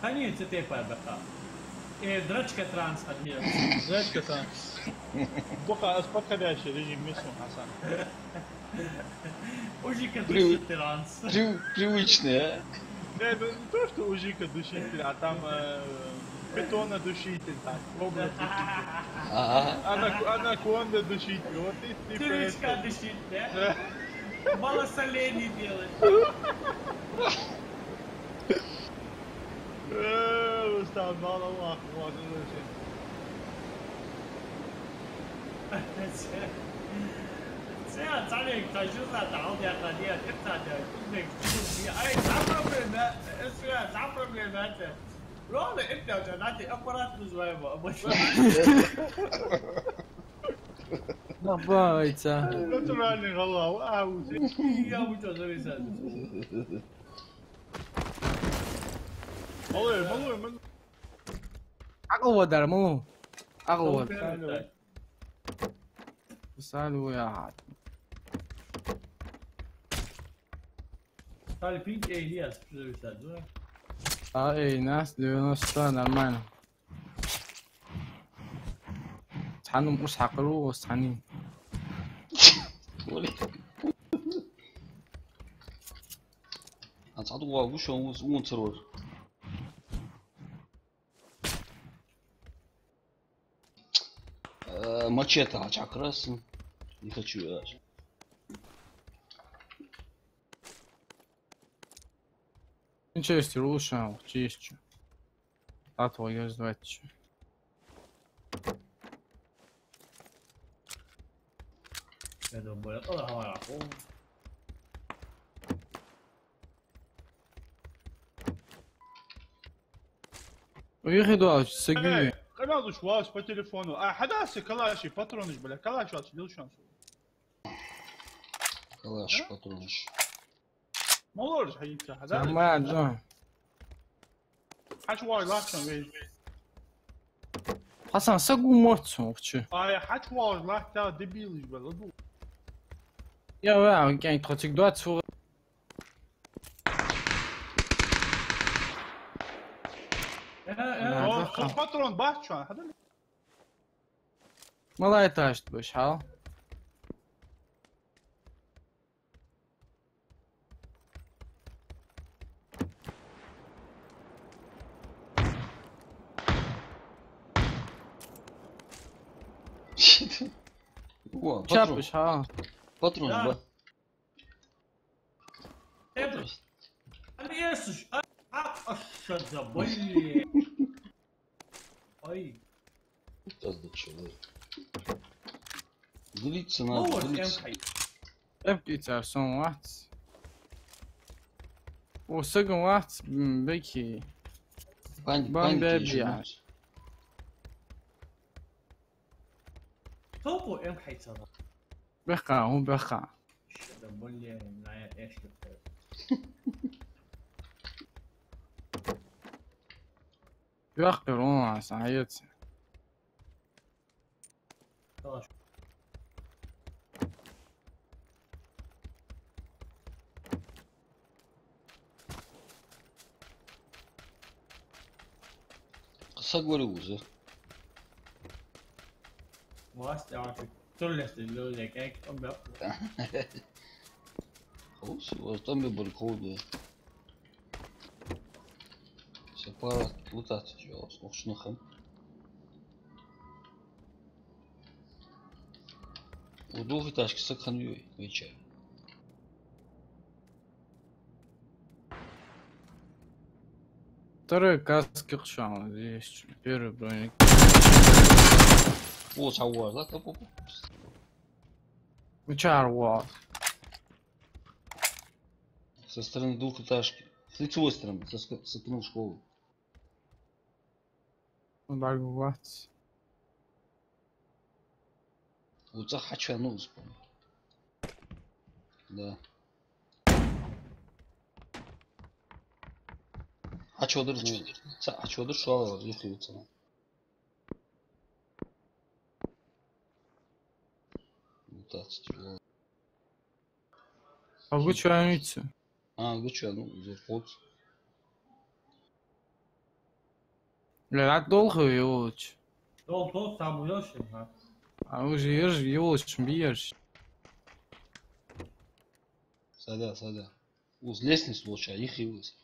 Speaker 3: Конечно, ты бака. Драчка транс одни.
Speaker 5: Знаешь, что там? Только подходящий режим месяца, Хасан.
Speaker 3: Ужика
Speaker 1: Привык.
Speaker 3: транс.
Speaker 1: Привычный, а?
Speaker 5: Нет, ну не то, что ужика душитель, а там бетонодушитель, так, робот душитель.
Speaker 1: Ага.
Speaker 5: Анаконда душитель, вот и ты
Speaker 3: Привычка дышит, да? Мало солений делать.
Speaker 5: Устал, мало лах, вот,
Speaker 3: Це царик кажуса даудя кадия тетадя кузбек чуби ай за проблема это за проблема это Рода это надо аппарат называемо
Speaker 6: Давайте.
Speaker 5: натуральный голова,
Speaker 3: я буду зависать
Speaker 5: малой,
Speaker 6: أقوى درمو أقوى سالو يا عاد
Speaker 3: Стали пить Элиас зависать да
Speaker 6: أي ناس 90 نرمانة تحنم مش حقلو وستحنين
Speaker 1: أنصحوا وش هو ونصرور мачете чакрас. Не хочу я даже.
Speaker 6: Ничего, если лучше, чище. А то я звать.
Speaker 3: это было ага
Speaker 6: وياخدوا سجل
Speaker 5: قناة شواش по телефону, а حداسي كلاشي патроныш, бля, калаш отсидел шансу.
Speaker 1: Калаш, патроныш.
Speaker 5: молодец حقيقة حداسي.
Speaker 6: سماعة جون
Speaker 5: حش واي لاكشن وين.
Speaker 6: حسن سقو موتسو وخشي
Speaker 5: حش واي لاك تا دبيلش بلا دو.
Speaker 6: يا واو كان تخطيك دوات صورة
Speaker 5: باترون باش شان هذا.
Speaker 6: ما لا يتاشت بش حال
Speaker 1: О, патрон.
Speaker 6: شابش ها
Speaker 1: Патрон,
Speaker 3: Да.
Speaker 1: ба.
Speaker 3: это они есть что забыли ой
Speaker 1: Сейчас до чего. Делиться
Speaker 3: ну
Speaker 1: надо,
Speaker 3: вот
Speaker 1: делиться.
Speaker 6: ابكي تعرسون واحد وسقم واحد بكي
Speaker 1: Паники
Speaker 6: Бомбя
Speaker 1: еще
Speaker 6: бья.
Speaker 1: нет.
Speaker 3: توقو ام حيتصل
Speaker 6: بقى هو بقى
Speaker 3: забыли на эш
Speaker 6: يحقرون صحيت
Speaker 3: خلاص
Speaker 1: Kısa golü uzun.
Speaker 3: واست اعرف تولست اللي لك هيك ام
Speaker 1: خلاص هو там بالكود. Separat lutat diyor. Okşunakım. У двухэтажки сохраню вечер.
Speaker 6: второй каски шал здесь первый броник
Speaker 1: О, чего, да, так попу.
Speaker 6: вчар вот
Speaker 1: Со стороны двухэтажки. С лицевой стороны, со стороны школы.
Speaker 6: багуват
Speaker 1: Вот за Хачанус, по-моему. Да. Хачодыр, Хачодыр шуал, если
Speaker 6: Погучаемся.
Speaker 1: Гуча, ну, заход.
Speaker 6: لا долго елочь.
Speaker 3: Долго саму ёшим, а?
Speaker 6: А уже ешь, елочь, бьешь.
Speaker 1: Сада. Уз лестницу лучше, а их и уз.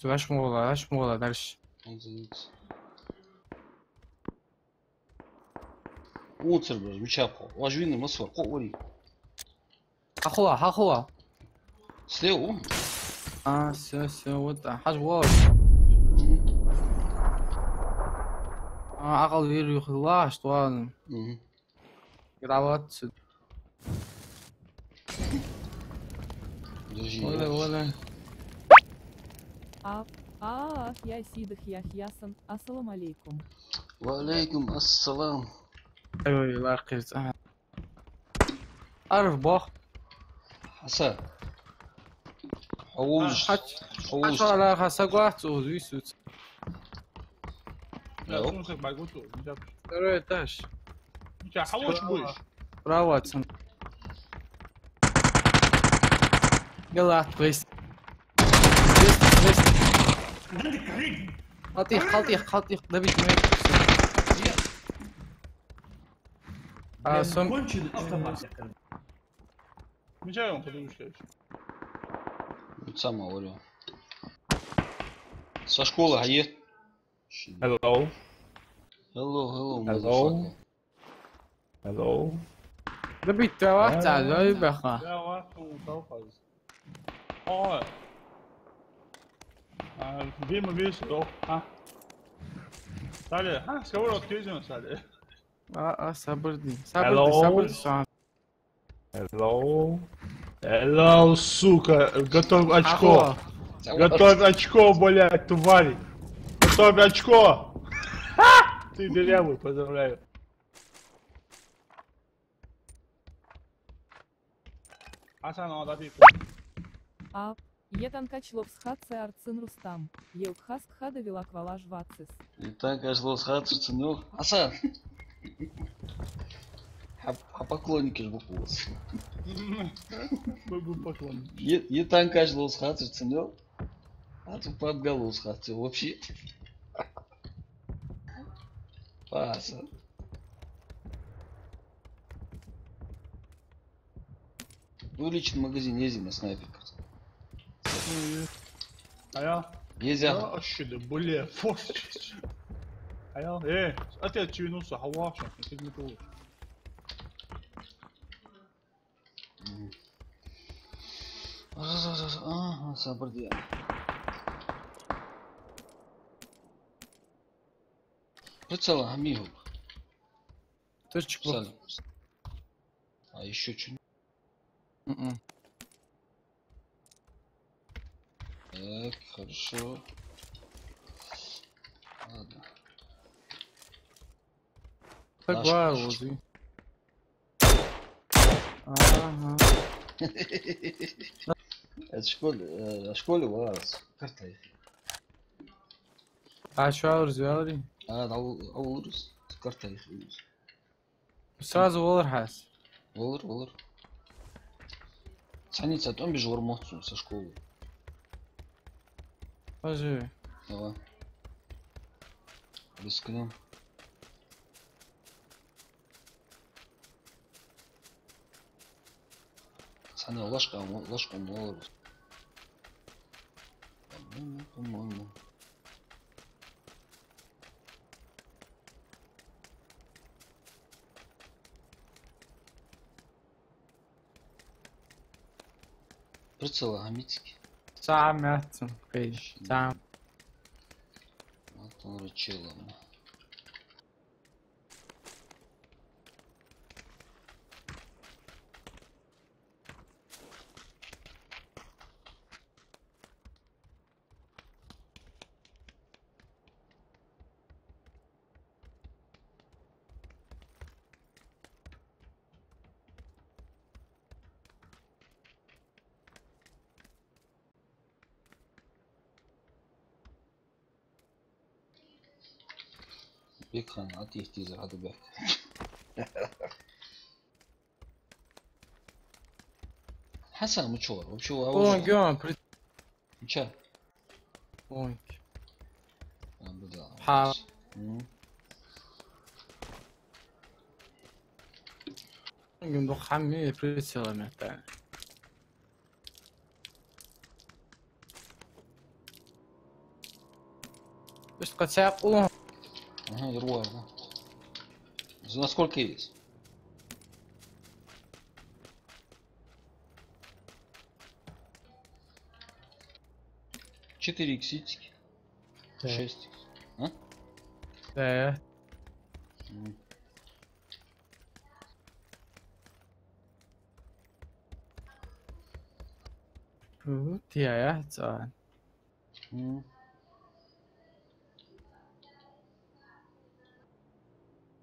Speaker 6: Ашмола, дальше.
Speaker 1: Он задается. Уцер, брат, мечапо. Важвины, масфар, ковари.
Speaker 6: Хахуа.
Speaker 1: Слева,
Speaker 6: все, вот так. Хажуа. Акал верю хила, что он. Грават.
Speaker 1: Держи.
Speaker 6: Оля.
Speaker 4: Я сидах яхьясан, ассалам алейкум.
Speaker 1: Валейкум ассалам.
Speaker 6: Ой, ларкиз. Арф бах.
Speaker 1: Хасан. حوش
Speaker 6: على خسقات وزيسوت.
Speaker 5: لا تمسك باقوتو
Speaker 6: ريتاش.
Speaker 5: مش حوش بوش.
Speaker 6: راواتسن. يلا بس. خطيخ دبيت ميت. سون.
Speaker 3: Конченый автомат, я кажется.
Speaker 5: Мечаем, потому что.
Speaker 1: Вот сама говорю. Со школы гает.
Speaker 5: Hello.
Speaker 1: Hello.
Speaker 6: دبيت واحد على بخا.
Speaker 5: لا واحد وتوفز. بيما بيسو ها. تعال ها سكور اوكيزن تعال.
Speaker 6: صبرني شان.
Speaker 5: Hello, сука, готовь очко. Готовь очко, блядь, твари. Готовь очко. Ты дырявый, поздравляю. Асан, он добил.
Speaker 4: Етан качлов схатце арцин рустам. Елтхас кхада вела квалаш вацис.
Speaker 1: И так качлов схатце ценёк. Асан. А поклонники ж буквус.
Speaker 5: Мы будем поклонники.
Speaker 1: Етан качлов схатце ценёк. А тут под голову схатце вообще. Асан. Ну, в личный магазин ездим на снайперку.
Speaker 5: А я?
Speaker 1: Ездим.
Speaker 5: Ощущение, бля, форс. А я? Опять чуйнулся, хаваша, ты не получишь.
Speaker 1: Сабрди. Прицел, амигу.
Speaker 6: Точку.
Speaker 1: А еще что? Так, хорошо. Ладно.
Speaker 6: Так важно. Ага.
Speaker 1: Это школе вас. Карта их.
Speaker 6: А что взяли?
Speaker 1: Аулурус. Карта их.
Speaker 6: Сразу Волрхас.
Speaker 1: Волр. Саница, а то бежал мосту со школы.
Speaker 6: Поживи.
Speaker 1: Давай. Рискнем. Саня, ложка Волрус. По-моему. Прицел агамитский.
Speaker 6: Сам мясо. Сам.
Speaker 1: Вот он рычелом. Бекхан, от их тиза, хады бек. Хасан, мы чё? Вообще,
Speaker 6: Ой, гён, при...
Speaker 1: Чё?
Speaker 6: Ой.
Speaker 1: Да.
Speaker 6: Ха. Гён, до хами прицелами, да. Что хотя бы...
Speaker 1: Ага, другое. За насколько есть? Четыре икситики. 6. А?
Speaker 6: Да. Ja, så.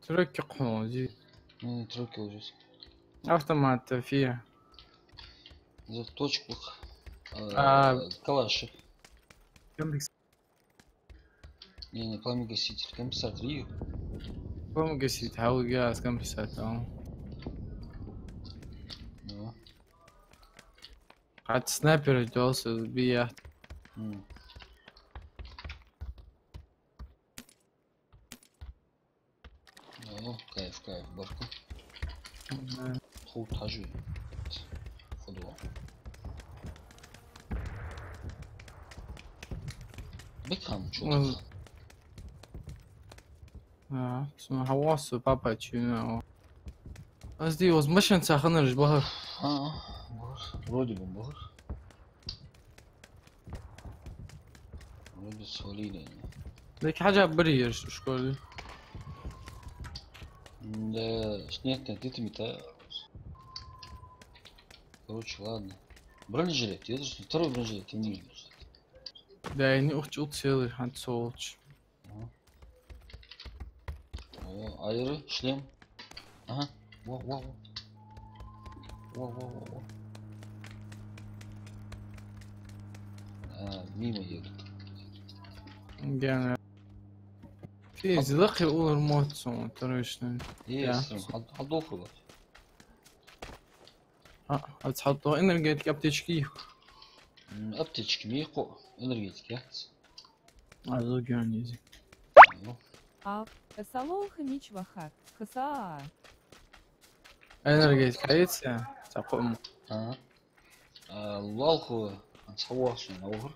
Speaker 6: تركي قوزي.
Speaker 1: Тройки уже.
Speaker 6: Автомат фия.
Speaker 1: За точку. Калаши. Не, пламя гаситель. Компенсатор. Ее.
Speaker 6: Пламя гаситель. Хау газ компенсатор.
Speaker 1: Да.
Speaker 6: От снайпера делался бия.
Speaker 1: Кайф, башку. Худ хожу. Футбол. Бекхам, чё?
Speaker 6: اسمه حواس بابا تشينو. قصدي وزمشن ساخن الجبهة.
Speaker 1: Вроде бы бог. Вроде солидно.
Speaker 6: لك حاجة برير شكون.
Speaker 1: Да, снять ты метаешь. Короче, ладно. Бронежилет, я даже второй бронежилет я не видел.
Speaker 6: Да, я не учил целый хансолч.
Speaker 1: Айры, шлем. Ага. Во. Мимо едут.
Speaker 6: Гена. في زلقي أول موت صون تريشن.
Speaker 1: Есть, حضوفه بقى.
Speaker 6: هتحطه إنرجيتك أبتشكي.
Speaker 1: Аптечки, мейко, энергетики.
Speaker 6: هذا جانيزي.
Speaker 4: Салоу хмич вахат. Хаса.
Speaker 6: إنرجيتك عيتها تقوم.
Speaker 1: Лалху отсховался на угор.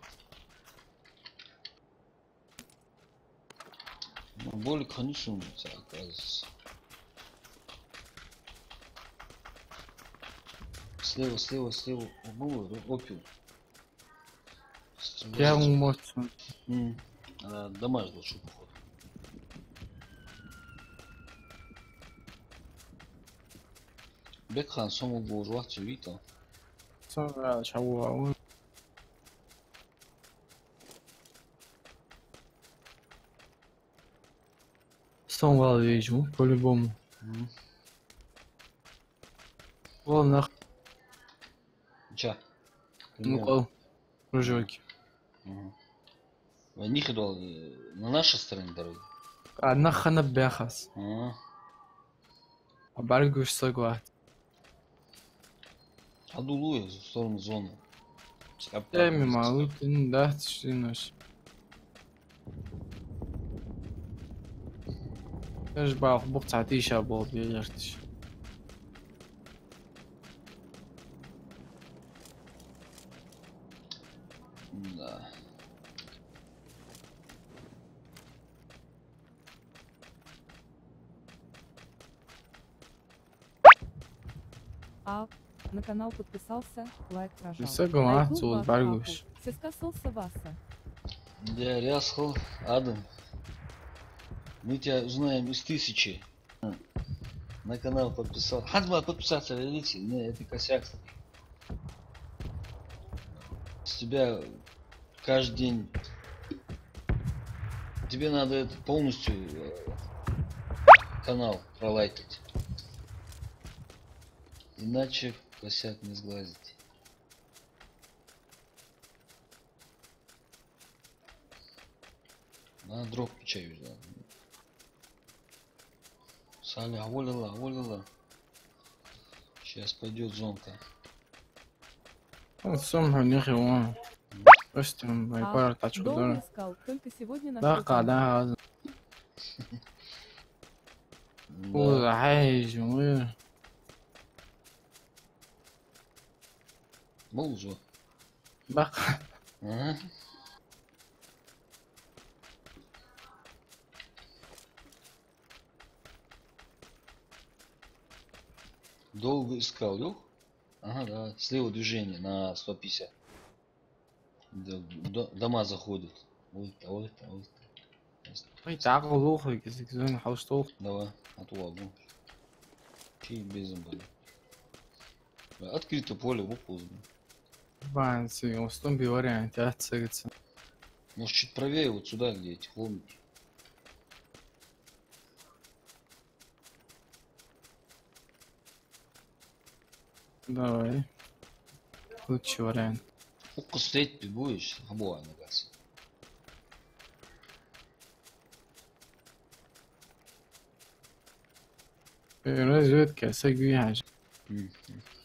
Speaker 1: Более конечно, оказывается. Слева. Было опиум.
Speaker 6: Я умот.
Speaker 1: Дамаж лучше походу. Бекхан саму был жвачку вито.
Speaker 6: Сам чего? Сам вижу по-любому. Вон нах.
Speaker 1: Ча.
Speaker 6: Ну-ка. Кружочки.
Speaker 1: Них идол на нашей стороне дороги.
Speaker 6: Нахана бяхас. А баргуш согла.
Speaker 1: Адулуя в сторону зоны.
Speaker 6: Я мимо, да, ты наш. Я ж бах бухта тиша был, бежишь.
Speaker 1: Да.
Speaker 4: На канал подписался, лайк прожал.
Speaker 6: Согласен, вот баргуш.
Speaker 4: Сескасался Васа.
Speaker 1: Да, Рясхал, Адам. Мы тебя узнаем из 1000. На канал подписал. Хадма подписаться, видите? Не, это косяк. С тебя каждый день. Тебе надо это полностью канал пролайкать. Иначе косяк не сглазить. На дроп чаю, да. Саля, уволила. Сейчас пойдет зонка.
Speaker 6: Сумма не хило. Просто мои пара тачку
Speaker 4: долго
Speaker 6: дора.
Speaker 4: искал, только сегодня
Speaker 6: Да,
Speaker 4: нашел.
Speaker 6: когда. О, ай, жму.
Speaker 1: Молжу.
Speaker 6: Бак.
Speaker 1: Ага. Долго искал, Лёх? Ага, да. Слева движение на 150. Дома заходят. Ой, ой, ой.
Speaker 6: Ой, так лохо, если зон хаустол.
Speaker 1: Давай, отвагу. Чей безом были. Открыто поле, выползли.
Speaker 6: Банцы, устом вариант, я цегется.
Speaker 1: Может, чуть правее, вот сюда, где эти холмики.
Speaker 6: Давай. Лучший вариант.
Speaker 1: Сколько стоять ты будешь? Обои на газ.
Speaker 6: Разведка, сагвияж.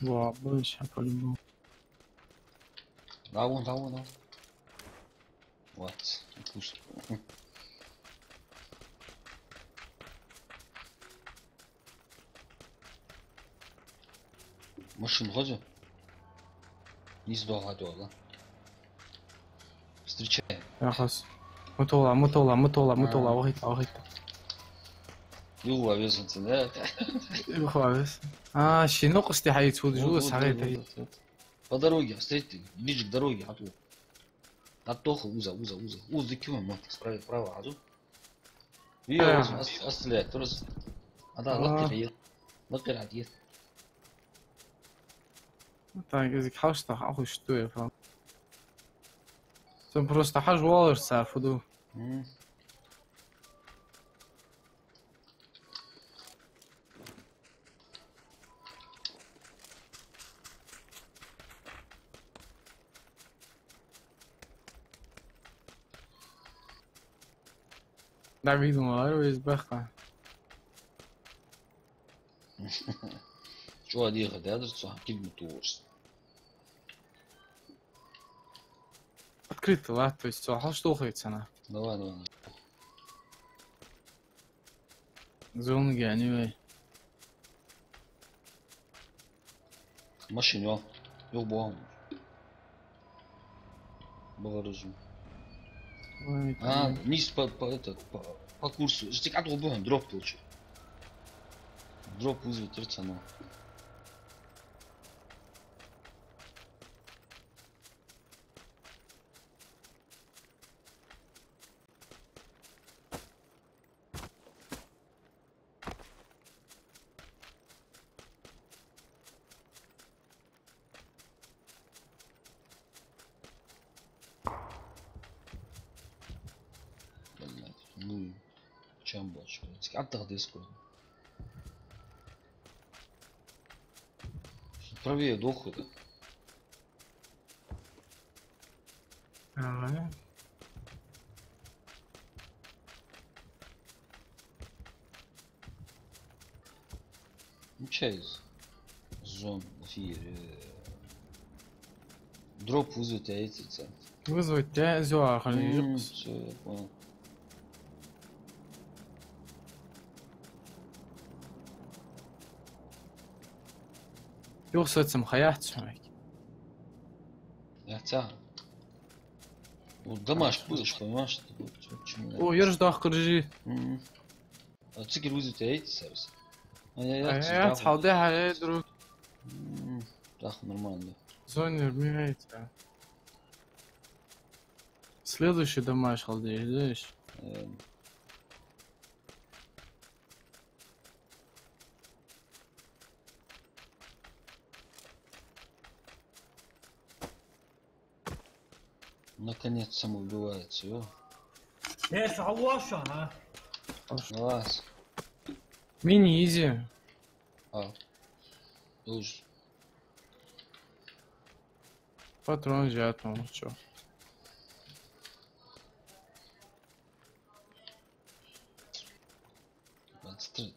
Speaker 6: Во, больше по-любому.
Speaker 1: Да, вон, да, вон, да. Вот, вкусно. Машин ходит? Не сдох, да? Встречаем.
Speaker 6: Яхас. Мутола, вахит.
Speaker 1: Юла везенцы, да?
Speaker 6: Хавес. Щенок قصدي حيتفوت جوز حاجه.
Speaker 1: По дороге, встретите, ближе к дороге, а то. Оттоха, уза. Уза кем, мать, справа, право, азу. Ее остреляет, раз. А да, лакер один.
Speaker 6: Так, язык хауста, ахуй что я фа. Там просто хаж уолер сафуду. Да, видно, лару избаха.
Speaker 1: Чё одеха, да, адресу, кильму туворс.
Speaker 6: Открыто, ла, то есть всё, что уходится на.
Speaker 1: Давай.
Speaker 6: Зонги, anyway.
Speaker 1: Машине, yok boğam. Bağırıcım. Низ по курсу. Ждик от убоем, дроп получил. Дроп вызвать терцану. Ну, чем больше. От диску. Правее дохода.
Speaker 6: Ага.
Speaker 1: Ну, из зон эфире. Дроп вызвать эти центры.
Speaker 6: Вызвать тебя, зюа,
Speaker 1: Все, я понял.
Speaker 6: يوصل سم خيات سمعك.
Speaker 1: Я тебя. Вот домашь будешь, понимаешь?
Speaker 6: О, я жду ахкржи.
Speaker 1: А цикл вызвать эти сервисы.
Speaker 6: Я тхалдها يا درو.
Speaker 1: Так, нормально.
Speaker 6: Зонер меняется. Следующий домаш халдеешь, знаешь?
Speaker 1: Наконец самоубивается, ё.
Speaker 3: عواشه ها
Speaker 1: Класс.
Speaker 6: Мини изи.
Speaker 1: Тоже.
Speaker 6: Патрон взят, ну чё.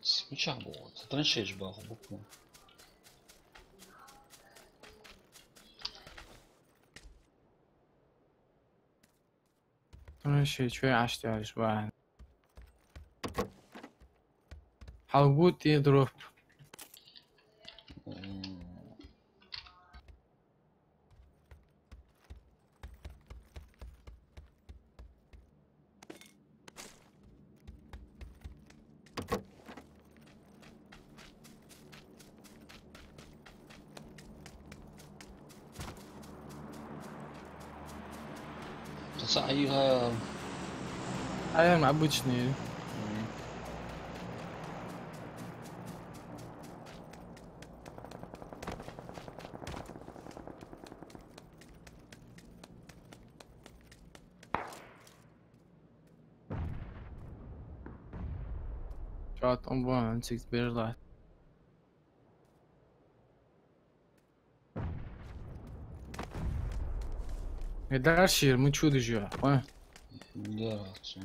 Speaker 1: С мяча было. Траншей ж баху букву.
Speaker 6: Вообще, что я делаешь, Вань? How good you drop?
Speaker 1: Саига.
Speaker 6: А я обычный. Что там было, тик берла. И дальше мы чудо живем, а?
Speaker 1: Да, отцу.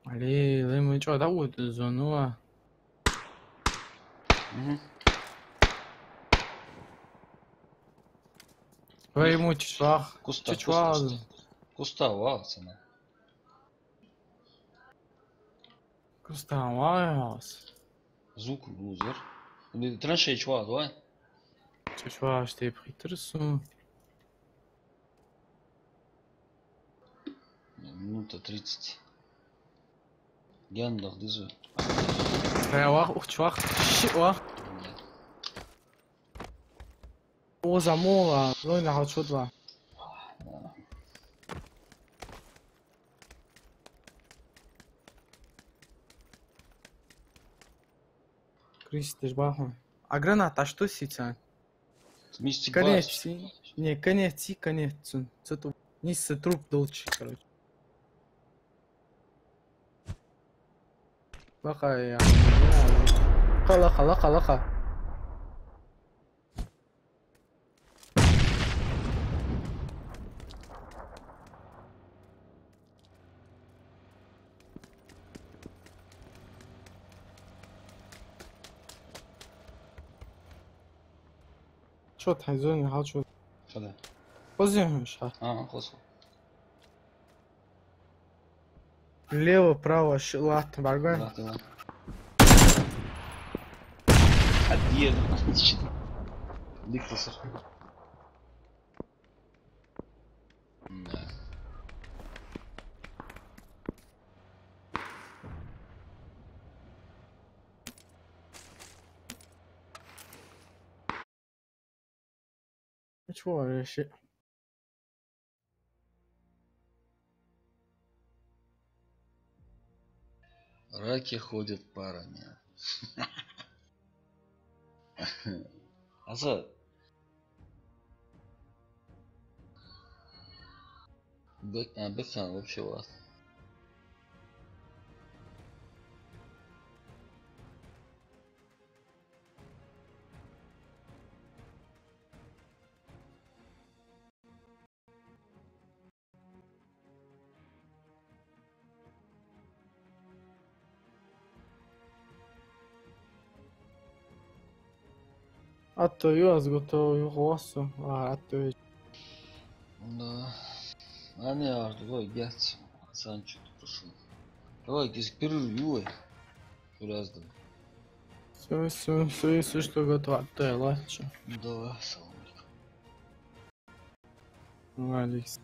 Speaker 6: Али, мы что, да вот зону, а? Вы ему чувак,
Speaker 1: Куста,
Speaker 6: чувак.
Speaker 1: Куста, валцена.
Speaker 6: Куставалась.
Speaker 1: Звук лузер. Траншей чувак, давай.
Speaker 6: Чувак, что я притрясу.
Speaker 1: Минута 30. Яндах дызу.
Speaker 6: Чувак, ух, чувак, чувак. О, замола, ну на ход два. Крис, ты ж баху. А граната, что сейчас?
Speaker 1: Мистик
Speaker 6: Конец, не, конец, конец. Это низ труп долчи, короче. Лаха я. Лаха. Чё ты, зоны, хочу.
Speaker 1: Что?
Speaker 6: Позимешь, а?
Speaker 1: Хосу.
Speaker 6: Лево, право, лат, барган.
Speaker 1: Обед. Диктусер. Да.
Speaker 6: Чего вообще?
Speaker 1: Раки ходят парами. Аза. Бэкхан вообще вас.
Speaker 6: А то я сготовил голосу, а то
Speaker 1: Да. А не, давай, гять. Санчо, прошу. Давай, перерыв, раз, да.
Speaker 6: Все, что готово, то я лачу.
Speaker 1: Давай, салам алейкум.
Speaker 6: Алекс.